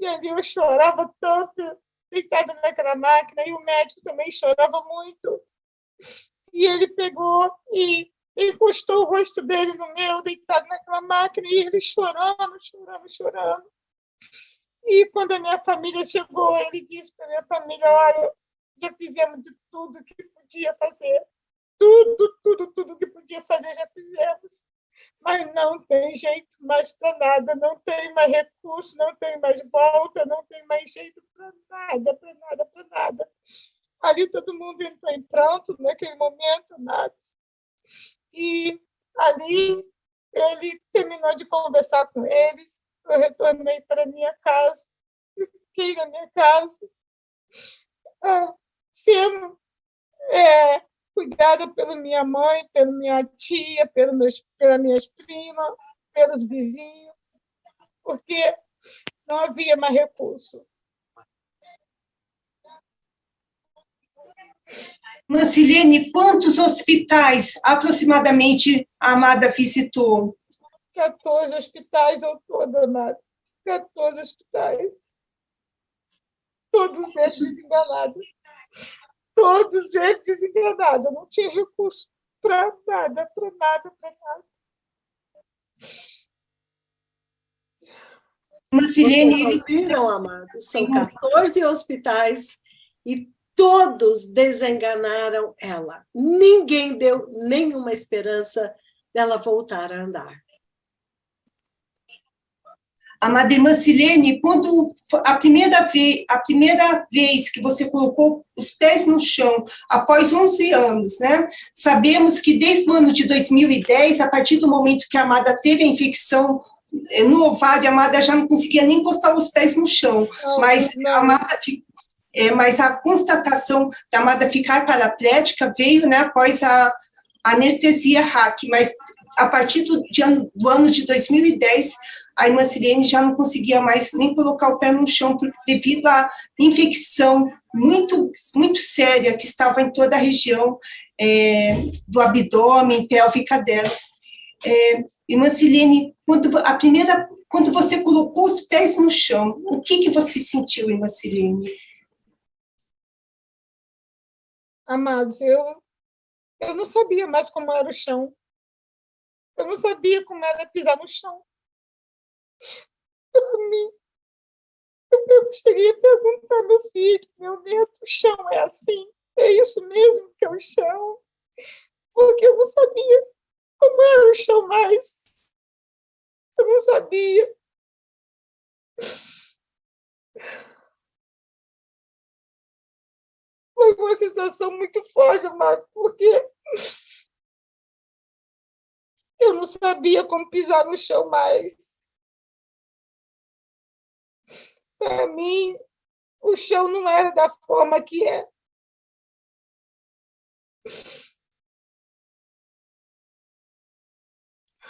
E ali eu chorava tanto, deitada naquela máquina, e o médico também chorava muito. E ele pegou e encostou o rosto dele no meu, deitado naquela máquina, e ele chorando. E quando a minha família chegou, ele disse para a minha família: olha, já fizemos de tudo que podia fazer. Tudo que podia fazer já fizemos. Mas não tem jeito mais para nada, não tem mais recurso, não tem mais volta, não tem mais jeito para nada. Ali todo mundo entrou em pranto naquele momento, nada. E ali ele terminou de conversar com eles, eu retornei para minha casa, fiquei na minha casa, sendo cuidada pela minha mãe, pela minha tia, pelas minhas primas, pelos vizinhos, porque não havia mais recurso. Silene, quantos hospitais aproximadamente a amada visitou? 14 hospitais ao todo, amada. 14 hospitais. Todos eles desenganados. Todos eles desenganados. Não tinha recurso para nada. Silene, vocês viram, amados? São 14 hospitais e todos desenganaram ela. Ninguém deu nenhuma esperança dela voltar a andar. Amada irmã Silene, quando a primeira vez que você colocou os pés no chão, após 11 anos, né? Sabemos que desde o ano de 2010, a partir do momento que a amada teve a infecção no ovário, a amada já não conseguia nem encostar os pés no chão, mas a constatação da amada ficar paraplégica veio, né, após a anestesia RAC, mas a partir do ano de 2010, a irmã Silene já não conseguia mais nem colocar o pé no chão, devido à infecção muito, muito séria que estava em toda a região do abdômen, pélvica dela. Irmã Silene, quando a primeira quando você colocou os pés no chão, o que você sentiu, irmã Silene? Amados, eu não sabia mais como era o chão. Eu não sabia como era pisar no chão. Para mim, eu cheguei a perguntar ao meu filho, meu neto, o chão é assim? É isso mesmo que é o chão? Porque eu não sabia como era o chão mais. Eu não sabia. Foi uma sensação muito forte, amado, porque eu não sabia como pisar no chão mais. Para mim, o chão não era da forma que é.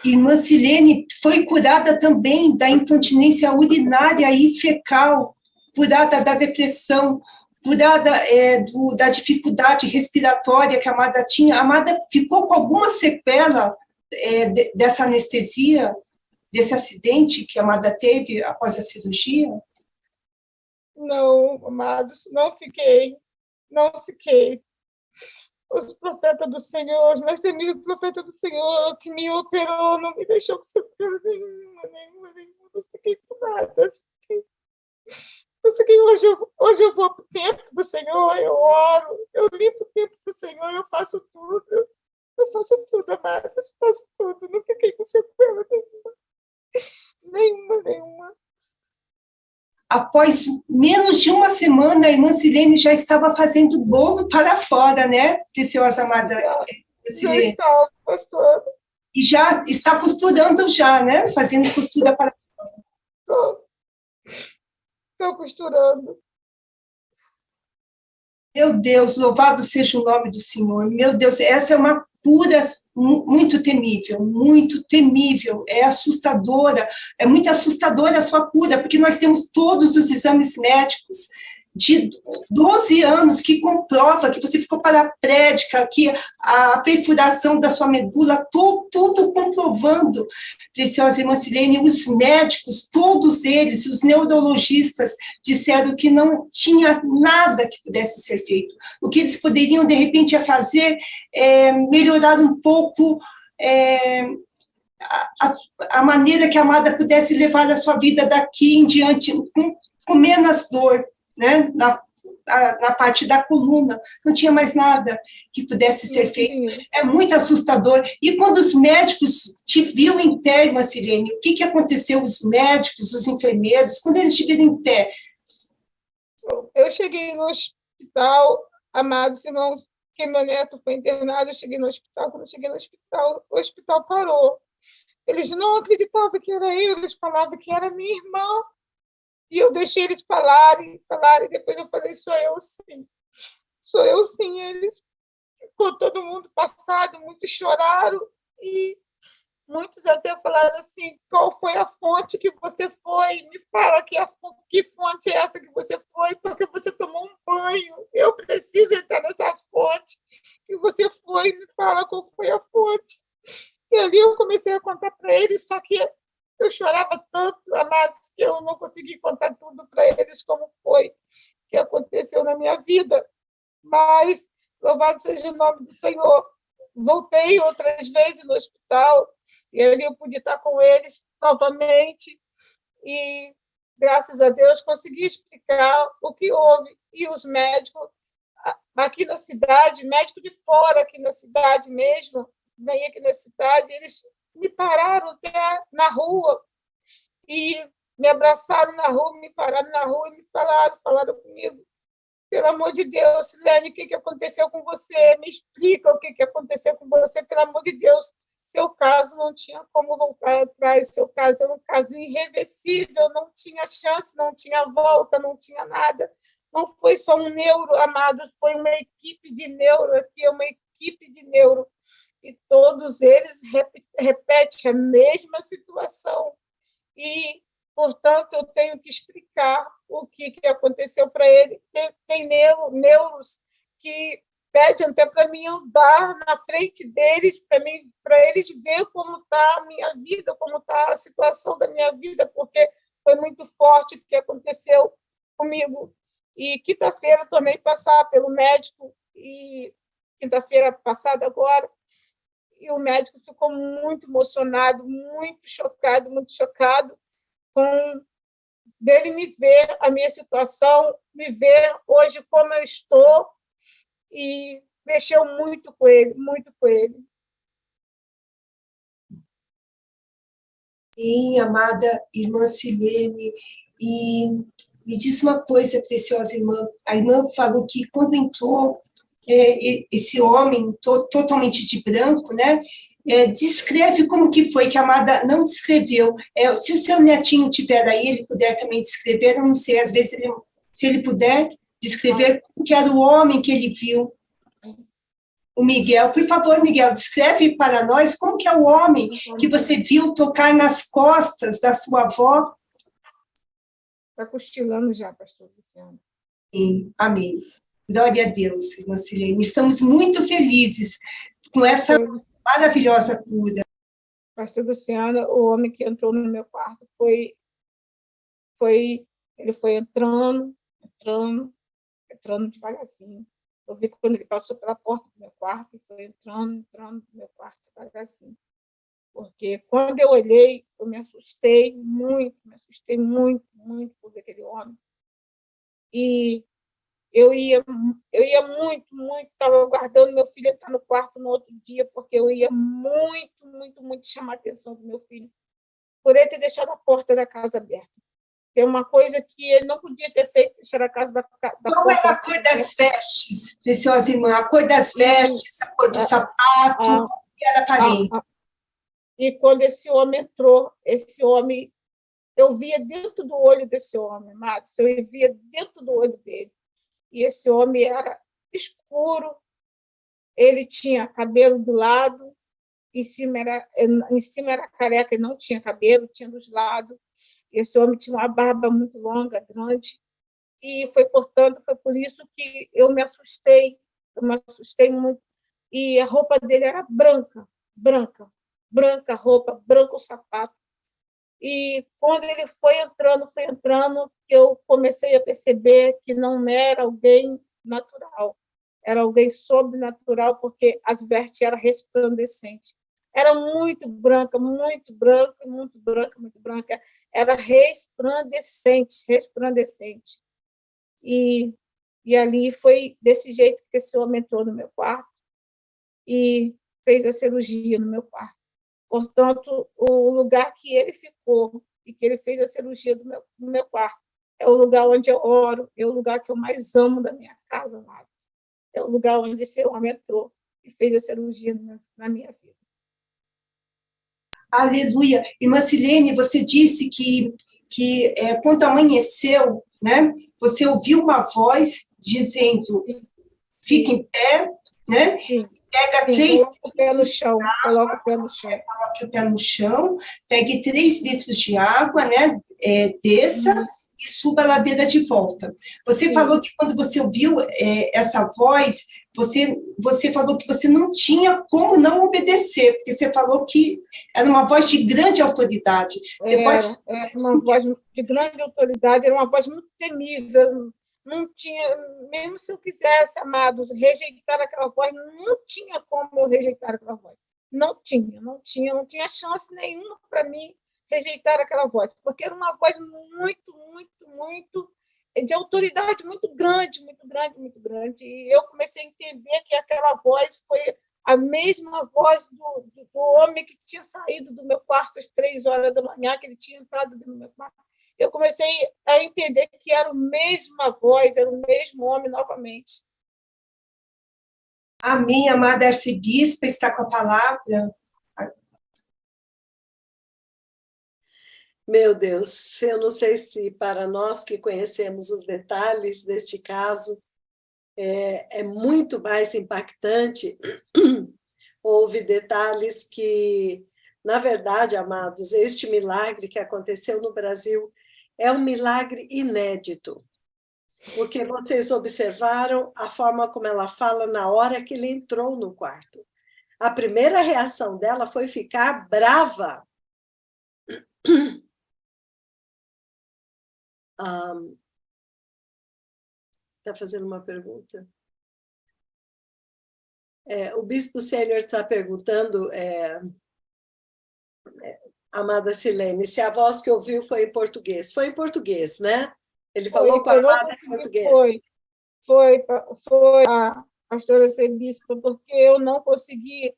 Irmã Silene foi curada também da incontinência urinária e fecal, curada da depressão, curada da dificuldade respiratória que a Amada tinha. A Amada ficou com alguma sequela dessa anestesia, desse acidente que a Amada teve após a cirurgia? Não, amados, não fiquei. Os profetas do Senhor, os mais temíveis profetas do Senhor, que me operou, não me deixou com sequela nenhuma. Não fiquei com nada. Hoje eu vou para o templo do Senhor, eu oro, eu limpo o templo do Senhor, eu faço tudo. Eu faço tudo, amados, faço tudo. Não fiquei com sequela nenhuma. Após menos de uma semana, a irmã Silene já estava fazendo bolo para fora, né, preciosa amada Silene? Já está, pastor. E já está costurando já, né, fazendo costura para fora. Estou costurando. Meu Deus, louvado seja o nome do Senhor. Meu Deus, essa é uma cura muito temível, é assustadora, é muito assustadora a sua cura, porque nós temos todos os exames médicos de 12 anos que comprova que você ficou paraplégica, que a perfuração da sua medula, tudo comprovando, preciosa irmã Silene, os médicos, todos eles, os neurologistas, disseram que não tinha nada que pudesse ser feito. O que eles poderiam, de repente, fazer é melhorar um pouco a maneira que a Amada pudesse levar a sua vida daqui em diante, com menos dor, né, na parte da coluna, não tinha mais nada que pudesse ser feito. É muito assustador. E quando os médicos te viram em pé, irmã Silene, o que aconteceu? Os médicos, os enfermeiros, quando eles te viram em pé? Eu cheguei no hospital, amados irmãos, que meu neto foi internado, eu cheguei no hospital, quando eu cheguei no hospital, o hospital parou. Eles não acreditavam que era eu, eles falavam que era minha irmã. E eu deixei eles falarem, e depois eu falei, sou eu sim. Eles, ficou todo mundo passado, muitos choraram, e muitos até falaram assim, qual foi a fonte que você foi? Me fala que fonte é essa que você foi, porque você tomou um banho, eu preciso entrar nessa fonte que você foi, me fala qual foi a fonte. E ali eu comecei a contar para eles, só que eu chorava tanto, amados, que eu não consegui contar tudo para eles como foi que aconteceu na minha vida. Mas, louvado seja o nome do Senhor. Voltei outras vezes no hospital, e ali eu pude estar com eles novamente, e, graças a Deus, consegui explicar o que houve. E os médicos aqui na cidade, médico de fora aqui na cidade mesmo, vem aqui na cidade, eles me pararam até na rua e me abraçaram na rua, me pararam na rua e me falaram comigo, pelo amor de Deus, Silene, o que aconteceu com você? Me explica o que aconteceu com você, pelo amor de Deus. Seu caso não tinha como voltar atrás, seu caso era um caso irreversível, não tinha chance, não tinha volta, não tinha nada. Não foi só um neuro, amados, foi uma equipe de neuro aqui, uma equipe de neuro. E todos eles repetem a mesma situação. E, portanto, eu tenho que explicar o que aconteceu para ele. Tem neuros que pede até para mim andar na frente deles, para eles ver como está a minha vida, como está a situação da minha vida, porque foi muito forte o que aconteceu comigo. E quinta-feira tomei passar pelo médico, e quinta-feira passada agora, e o médico ficou muito emocionado, muito chocado com dele me ver, a minha situação, me ver hoje como eu estou, e mexeu muito com ele, muito com ele. Sim, amada irmã Silene, e me diz uma coisa, preciosa irmã. A irmã falou que quando entrou esse homem totalmente de branco, né? Descreve como que foi, que a amada não descreveu. Se o seu netinho tiver aí, ele puder também descrever, eu não sei, às vezes, se ele puder descrever como que era o homem que ele viu. O Miguel, por favor, Miguel, descreve para nós como que é o homem que você viu tocar nas costas da sua avó. Está cochilando já, pastor Luciano. Sim, amém. Glória a Deus, irmã Silene. Estamos muito felizes com essa maravilhosa cura. Pastor Luciano, o homem que entrou no meu quarto ele foi entrando devagarzinho. Eu vi quando ele passou pela porta do meu quarto, e foi entrando no meu quarto devagarzinho. Porque quando eu olhei, eu me assustei muito por ver aquele homem. E eu ia muito, estava aguardando meu filho entrar no quarto no outro dia, porque eu ia muito chamar a atenção do meu filho, por ele ter deixado a porta da casa aberta. É uma coisa que ele não podia ter feito, deixar a casa da Qual porta. era a cor das vestes, preciosa irmã? A cor das vestes, a cor do sapato, como era a parede? E quando esse homem entrou, eu via dentro do olho desse homem, Matos, eu via dentro do olho dele. E esse homem era escuro, ele tinha cabelo do lado, em cima era careca e não tinha cabelo, tinha dos lados. Esse homem tinha uma barba muito longa, grande, e foi por isso que eu me assustei muito. E a roupa dele era branca a roupa, branco o sapato. E quando ele foi entrando, eu comecei a perceber que não era alguém natural, era alguém sobrenatural, porque as vestes eram resplandecentes. Era muito branca, era resplandecente. E ali foi desse jeito que esse homem entrou no meu quarto e fez a cirurgia no meu quarto. Portanto, o lugar que ele ficou e que ele fez a cirurgia do meu quarto é o lugar onde eu oro, é o lugar que eu mais amo da minha casa, amado. É o lugar onde esse homem entrou e fez a cirurgia na minha vida. Aleluia. Irmã Silene, você disse que quando amanheceu, né, você ouviu uma voz dizendo, fique em pé, né? Sim. Pega Sim, 3 coloca o pé no chão, coloca o pé no chão. Coloque o pé no chão, pegue 3 litros de água, né? Desça e suba a ladeira de volta. Você falou que quando você ouviu essa voz, você falou que você não tinha como não obedecer, porque você falou que era uma voz de grande autoridade. Era uma voz de grande autoridade, era uma voz muito temível. Não tinha, mesmo se eu quisesse, amados, rejeitar aquela voz, não tinha como eu rejeitar aquela voz. Não tinha chance nenhuma para mim rejeitar aquela voz, porque era uma voz muito de autoridade muito grande. E eu comecei a entender que aquela voz foi a mesma voz do homem que tinha saído do meu quarto às 3 horas da manhã, que ele tinha entrado no meu quarto. Eu comecei a entender que era a mesma voz, era o mesmo homem novamente. Amém, amada arcebispa, está com a palavra. Meu Deus, eu não sei se para nós que conhecemos os detalhes deste caso, é muito mais impactante. Houve detalhes que, na verdade, amados, este milagre que aconteceu no Brasil é um milagre inédito. porque vocês observaram a forma como ela fala na hora que ele entrou no quarto. A primeira reação dela foi ficar brava. Está fazendo uma pergunta? O bispo sênior está perguntando, amada Silene, se a voz que ouviu foi em português. Foi em português, né? Ele falou com a amada em português. Foi a pastora ser bispo, porque eu não consegui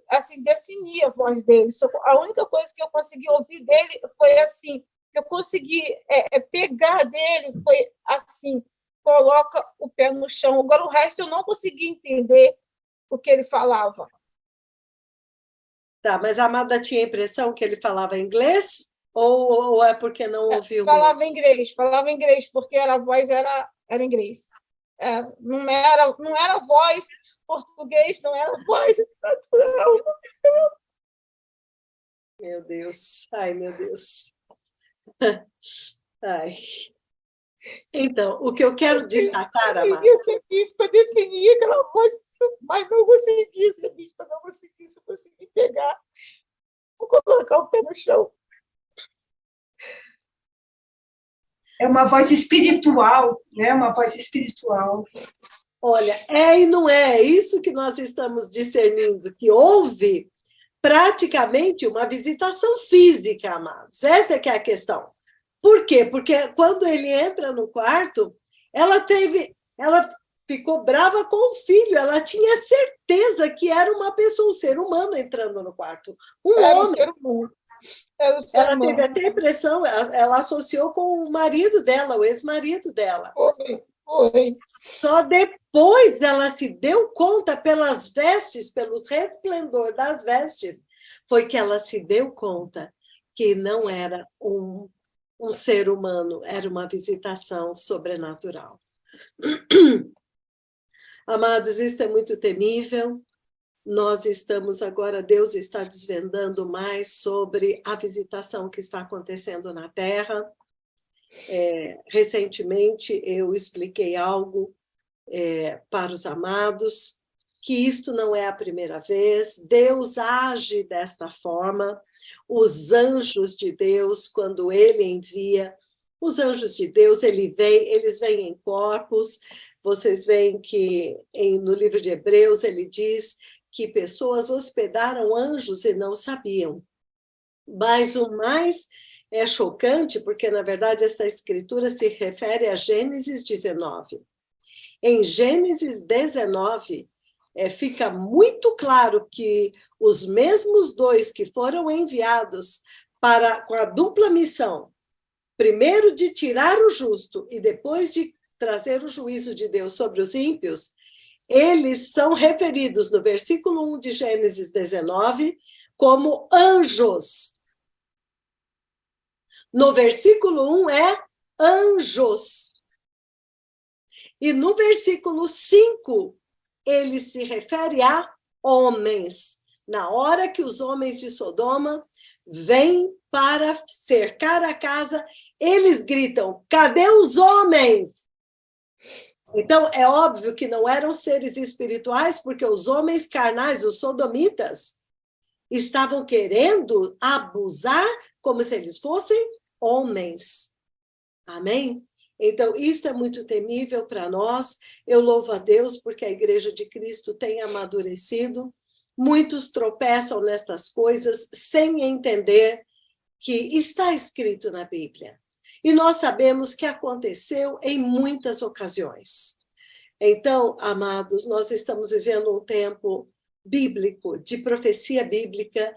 assim, definir a voz dele. A única coisa que eu consegui ouvir dele foi assim, que eu consegui pegar dele, foi assim, coloca o pé no chão. Agora, o resto eu não consegui entender o que ele falava. Tá, mas a amada tinha a impressão que ele falava inglês? Ou é porque não ouviu falava mesmo? Inglês, porque a voz era inglês. Não era voz português, não era voz natural. Meu Deus, ai, meu Deus. Ai. Então, o que eu quero destacar, amada... Eu queria ser bispa, definir aquela voz, mas não consegui ser bispa, não consegui pegar, vou colocar o pé no chão. É uma voz espiritual, né? Uma voz espiritual. Olha, e não é isso que nós estamos discernindo, que houve praticamente uma visitação física, amados. Essa é que é a questão. Por quê? Porque quando ele entra no quarto, ela ficou brava com o filho, ela tinha certeza que era uma pessoa, um ser humano entrando no quarto. Era homem. Um ser humano. Ela teve até a impressão, ela associou com o marido dela, o ex-marido dela. Foi. Só depois ela se deu conta, pelas vestes, pelos resplendor das vestes, foi que ela se deu conta que não era um ser humano, era uma visitação sobrenatural. Amados, isso é muito temível. Nós estamos agora, Deus está desvendando mais sobre a visitação que está acontecendo na Terra. Recentemente, eu expliquei algo para os amados, que isto não é a primeira vez. Deus age desta forma. Os anjos de Deus, quando ele envia, os anjos de Deus, eles vêm em corpos. Vocês veem que no livro de Hebreus ele diz que pessoas hospedaram anjos e não sabiam. Mas o mais chocante, porque, na verdade, esta escritura se refere a Gênesis 19. Em Gênesis 19, fica muito claro que os mesmos dois que foram enviados com a dupla missão, primeiro de tirar o justo e depois de trazer o juízo de Deus sobre os ímpios, eles são referidos no versículo 1 de Gênesis 19 como anjos. No versículo 1 é anjos. E no versículo 5, ele se refere a homens. Na hora que os homens de Sodoma vêm para cercar a casa, eles gritam: cadê os homens? Então, é óbvio que não eram seres espirituais, porque os homens carnais, os sodomitas, estavam querendo abusar como se eles fossem homens. Amém? Então, isso é muito temível para nós. Eu louvo a Deus porque a Igreja de Cristo tem amadurecido. Muitos tropeçam nestas coisas sem entender que está escrito na Bíblia. E nós sabemos que aconteceu em muitas ocasiões. Então, amados, nós estamos vivendo um tempo bíblico, de profecia bíblica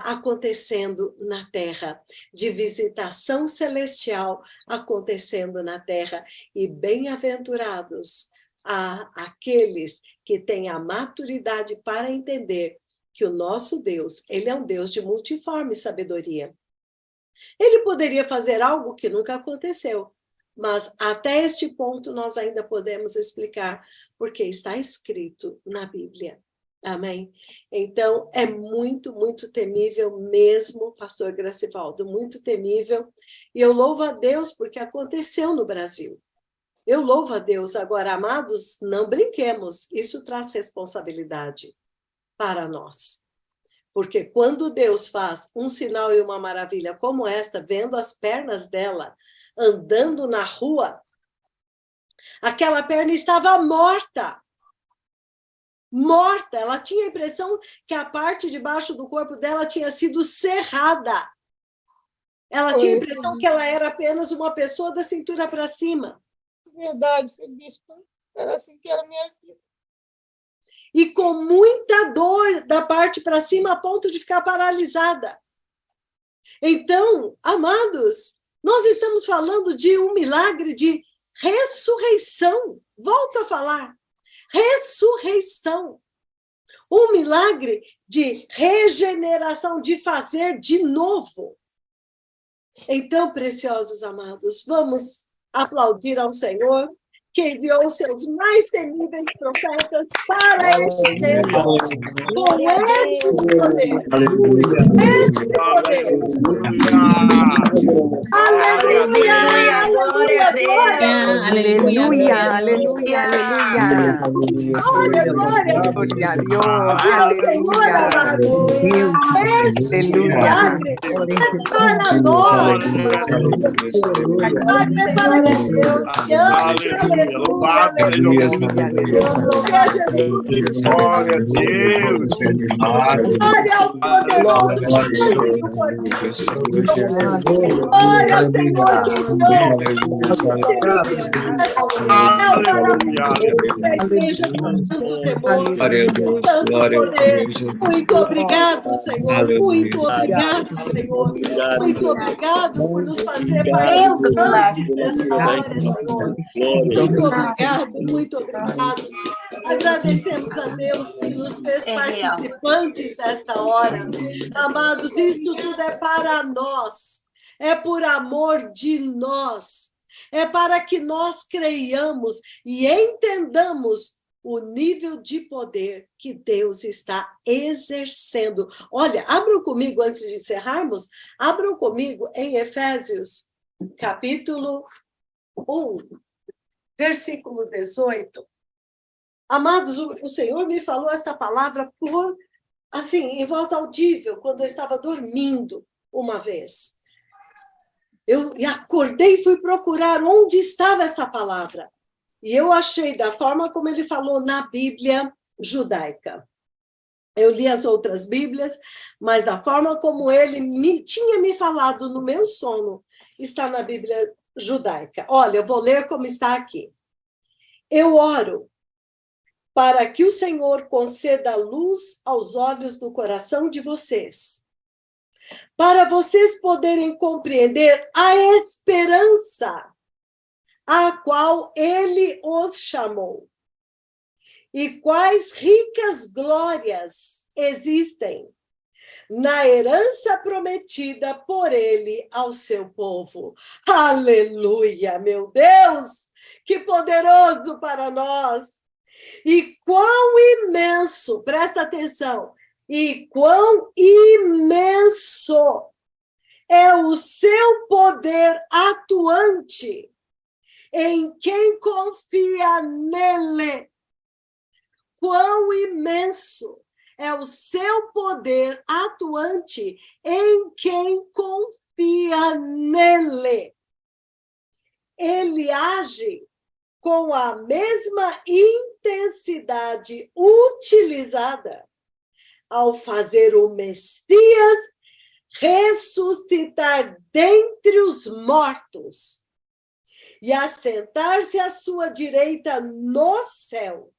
acontecendo na Terra, de visitação celestial acontecendo na Terra. E bem-aventurados aqueles que têm a maturidade para entender que o nosso Deus, ele é um Deus de multiforme sabedoria. Ele poderia fazer algo que nunca aconteceu, mas até este ponto nós ainda podemos explicar, porque está escrito na Bíblia. Amém? Então, é muito, muito temível mesmo, pastor Gracivaldo, muito temível. E eu louvo a Deus porque aconteceu no Brasil. Eu louvo a Deus. Agora, amados, não brinquemos. Isso traz responsabilidade para nós. Porque quando Deus faz um sinal e uma maravilha como esta, vendo as pernas dela andando na rua, aquela perna estava morta. Morta. Ela tinha a impressão que a parte de baixo do corpo dela tinha sido serrada. Ela tinha a impressão que ela era apenas uma pessoa da cintura para cima. Verdade, seu bispo. Era assim que era a minha vida. E com muita dor da parte para cima, a ponto de ficar paralisada. Então, amados, nós estamos falando de um milagre de ressurreição. Volto a falar. Ressurreição. Um milagre de regeneração, de fazer de novo. Então, preciosos amados, vamos aplaudir ao Senhor, que enviou os seus mais temíveis profetas para este tempo, com este poder. Este poder. Aleluia! Glória a Deus. Aleluia, aleluia. Glória, glória. Ao Senhor amado. Este milagre é para nós. Milagre é para Deus que ama. Aleluia, glória a Deus. Glória ao poderoso. Glória ao Senhor Muito obrigado, Senhor. Muito obrigado, Senhor. Muito obrigado por nos fazer participantes desta hora, Senhor. Muito obrigado, muito obrigado. Agradecemos a Deus que nos fez participantes desta hora. Amados, isto tudo é para nós. É por amor de nós. É para que nós creiamos e entendamos o nível de poder que Deus está exercendo. Olha, abram comigo, antes de encerrarmos, abram comigo em Efésios, capítulo 1, versículo 18. Amados, o Senhor me falou esta palavra assim, em voz audível, quando eu estava dormindo uma vez. Eu acordei e fui procurar onde estava essa palavra. E eu achei da forma como ele falou na Bíblia judaica. Eu li as outras Bíblias, mas da forma como ele tinha me falado no meu sono, está na Bíblia judaica. Olha, eu vou ler como está aqui. Eu oro para que o Senhor conceda luz aos olhos do coração de vocês, para vocês poderem compreender a esperança a qual Ele os chamou, e quais ricas glórias existem na herança prometida por Ele ao seu povo. Aleluia, meu Deus! Que poderoso para nós! E quão imenso, presta atenção, e quão imenso é o seu poder atuante em quem confia nele. Quão imenso é o seu poder atuante em quem confia nele. Ele age com a mesma intensidade utilizada ao fazer o Messias ressuscitar dentre os mortos e assentar-se à sua direita no céu,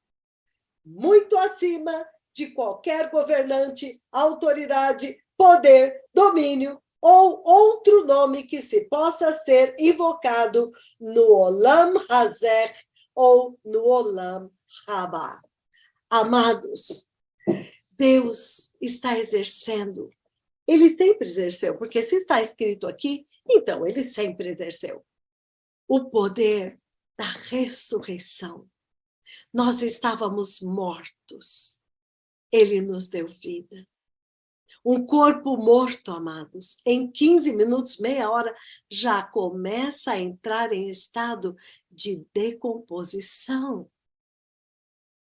muito acima de qualquer governante, autoridade, poder, domínio ou outro nome que se possa ser invocado no Olam Hazer ou no Olam Haba. Amados, Deus está exercendo. Ele sempre exerceu, porque se está escrito aqui, então ele sempre exerceu. O poder da ressurreição. Nós estávamos mortos. Ele nos deu vida. Um corpo morto, amados, em 15 minutos, meia hora, já começa a entrar em estado de decomposição.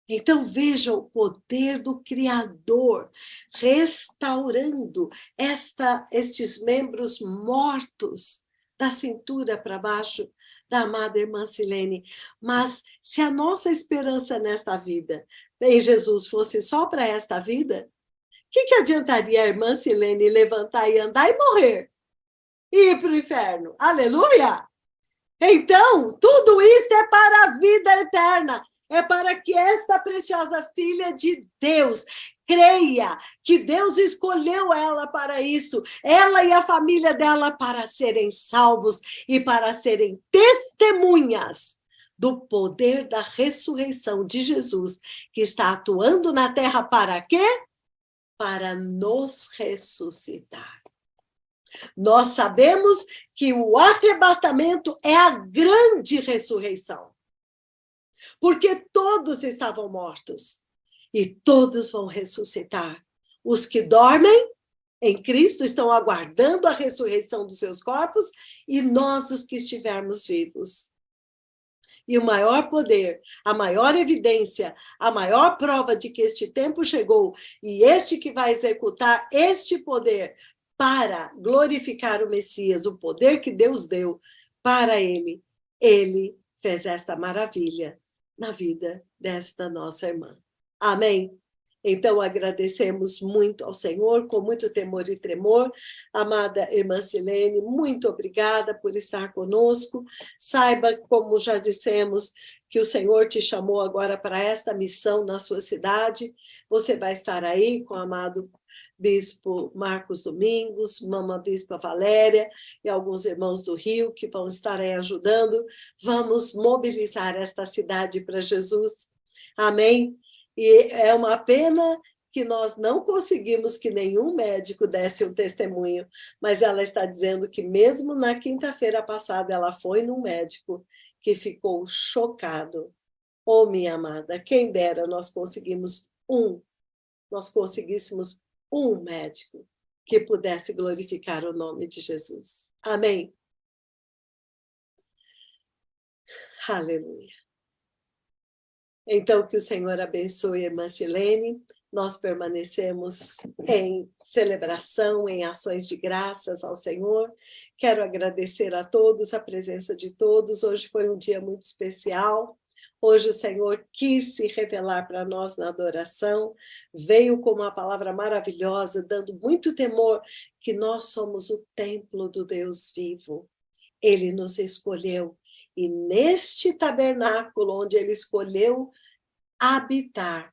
Então, veja o poder do Criador restaurando estes membros mortos da cintura para baixo da amada irmã Silene. Mas se a nossa esperança nesta vida em Jesus fosse só para esta vida, o que adiantaria a irmã Silene levantar e andar e morrer? E ir para o inferno? Aleluia! Então, tudo isso é para a vida eterna. É para que esta preciosa filha de Deus creia que Deus escolheu ela para isso, ela e a família dela para serem salvos e para serem testemunhas do poder da ressurreição de Jesus, que está atuando na terra para quê? Para nos ressuscitar. Nós sabemos que o arrebatamento é a grande ressurreição. Porque todos estavam mortos e todos vão ressuscitar. Os que dormem em Cristo estão aguardando a ressurreição dos seus corpos e nós, os que estivermos vivos. E o maior poder, a maior evidência, a maior prova de que este tempo chegou e este que vai executar este poder para glorificar o Messias, o poder que Deus deu para ele, ele fez esta maravilha na vida desta nossa irmã. Amém? Então, agradecemos muito ao Senhor, com muito temor e tremor. Amada irmã Silene, muito obrigada por estar conosco. Saiba, como já dissemos, que o Senhor te chamou agora para esta missão na sua cidade. Você vai estar aí com o amado Bispo Marcos Domingos, Mama Bispa Valéria e alguns irmãos do Rio que vão estar aí ajudando. Vamos mobilizar esta cidade para Jesus. Amém? E é uma pena que nós não conseguimos que nenhum médico desse um testemunho, mas ela está dizendo que mesmo na quinta-feira passada ela foi num médico que ficou chocado. Oh, minha amada, quem dera nós conseguíssemos um médico que pudesse glorificar o nome de Jesus. Amém? Aleluia. Então, que o Senhor abençoe a irmã Silene. Nós permanecemos em celebração, em ações de graças ao Senhor. Quero agradecer a todos, a presença de todos. Hoje foi um dia muito especial. Hoje o Senhor quis se revelar para nós na adoração. Veio com uma palavra maravilhosa, dando muito temor, que nós somos o templo do Deus vivo. Ele nos escolheu. E neste tabernáculo, onde ele escolheu habitar,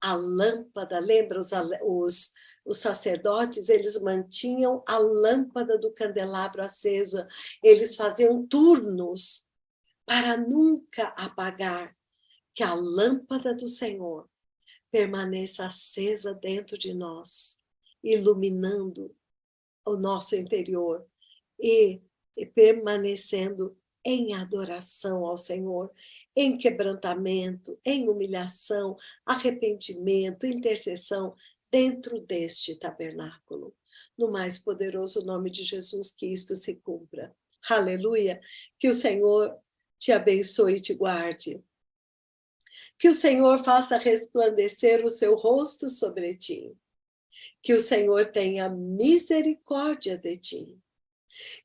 a lâmpada, lembra os sacerdotes, eles mantinham a lâmpada do candelabro acesa, eles faziam turnos para nunca apagar, que a lâmpada do Senhor permaneça acesa dentro de nós, iluminando o nosso interior e permanecendo em adoração ao Senhor, em quebrantamento, em humilhação, arrependimento, intercessão, dentro deste tabernáculo. No mais poderoso nome de Jesus, que isto se cumpra. Aleluia! Que o Senhor te abençoe e te guarde. Que o Senhor faça resplandecer o seu rosto sobre ti. Que o Senhor tenha misericórdia de ti.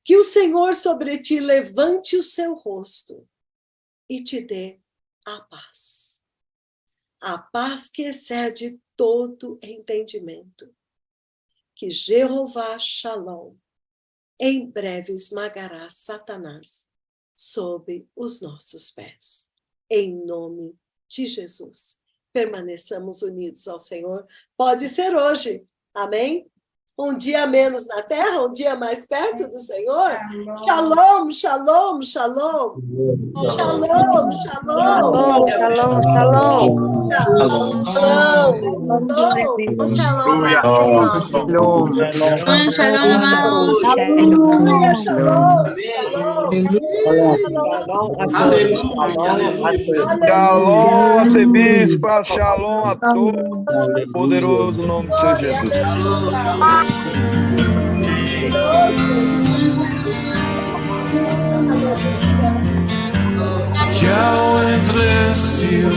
Que o Senhor sobre ti levante o seu rosto e te dê a paz. A paz que excede todo entendimento. Que Jeová Shalom em breve esmagará Satanás sob os nossos pés. Em nome de Jesus. Permaneçamos unidos ao Senhor. Pode ser hoje. Amém? Um dia menos na terra, um dia mais perto do Senhor. Shalom, shalom, shalom. Shalom, shalom. Shalom, shalom. Aleluia. Shalom, irmãos. Aleluia, shalom. Shalom, arcebispa, shalom a todos. Poderoso nome do Senhor Jesus. Yahweh bless you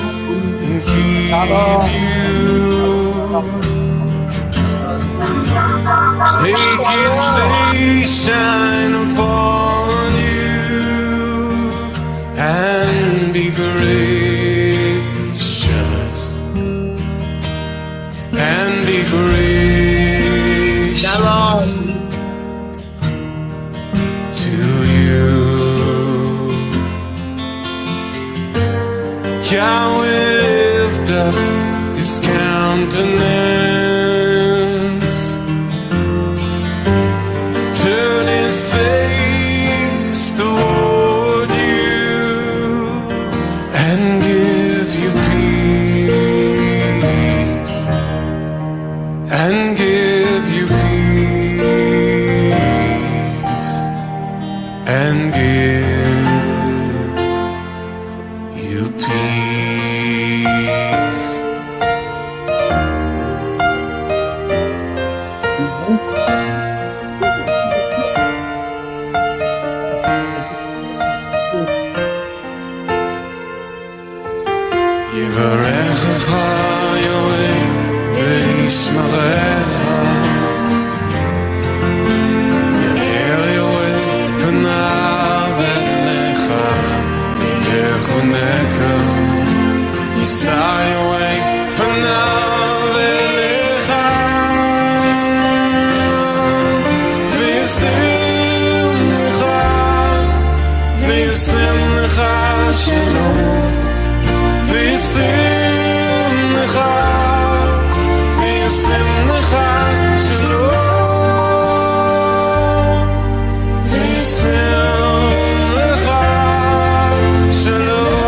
and keep you. Make His face shine upon you and be gracious. And be gracious. Shalom. To you. Yahweh lift up His countenance, turn His face toward you, and give you peace, and give you peace, and give you peace. Yivarechecha Yahweh v'yishmerecha, Ya'er Yahweh panav elecha v'yechoneka, Yisa Yahweh panav elecha v'yisem lecha shalom. וישם לך שלום, וישם לך שלום. שלום.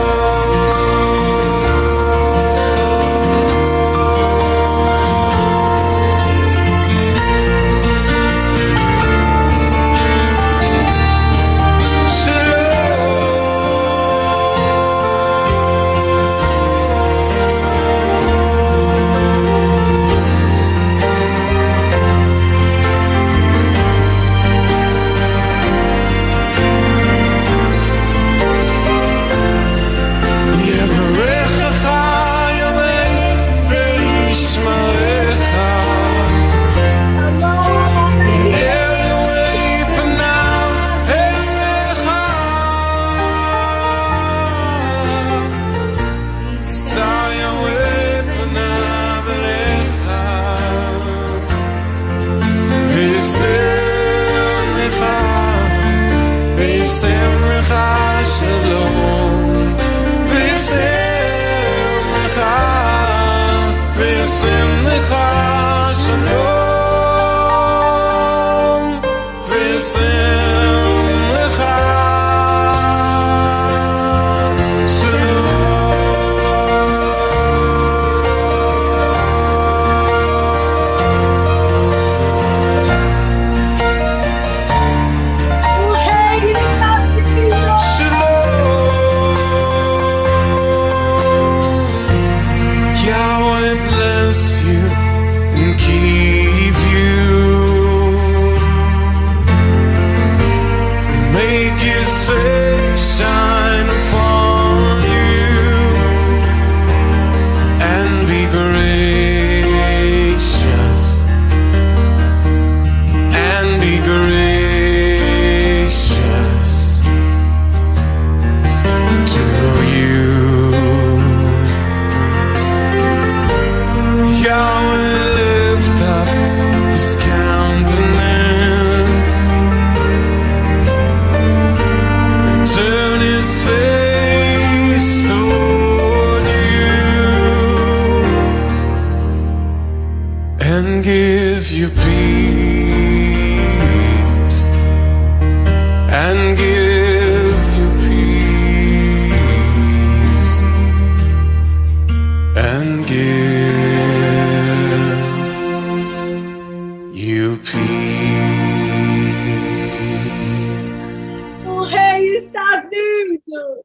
está vindo.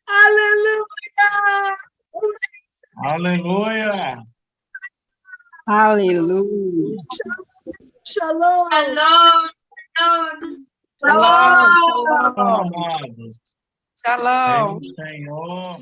Aleluia! Aleluia. Aleluia. Shalom! Shalom. Shalom, amados. Shalom. Senhor.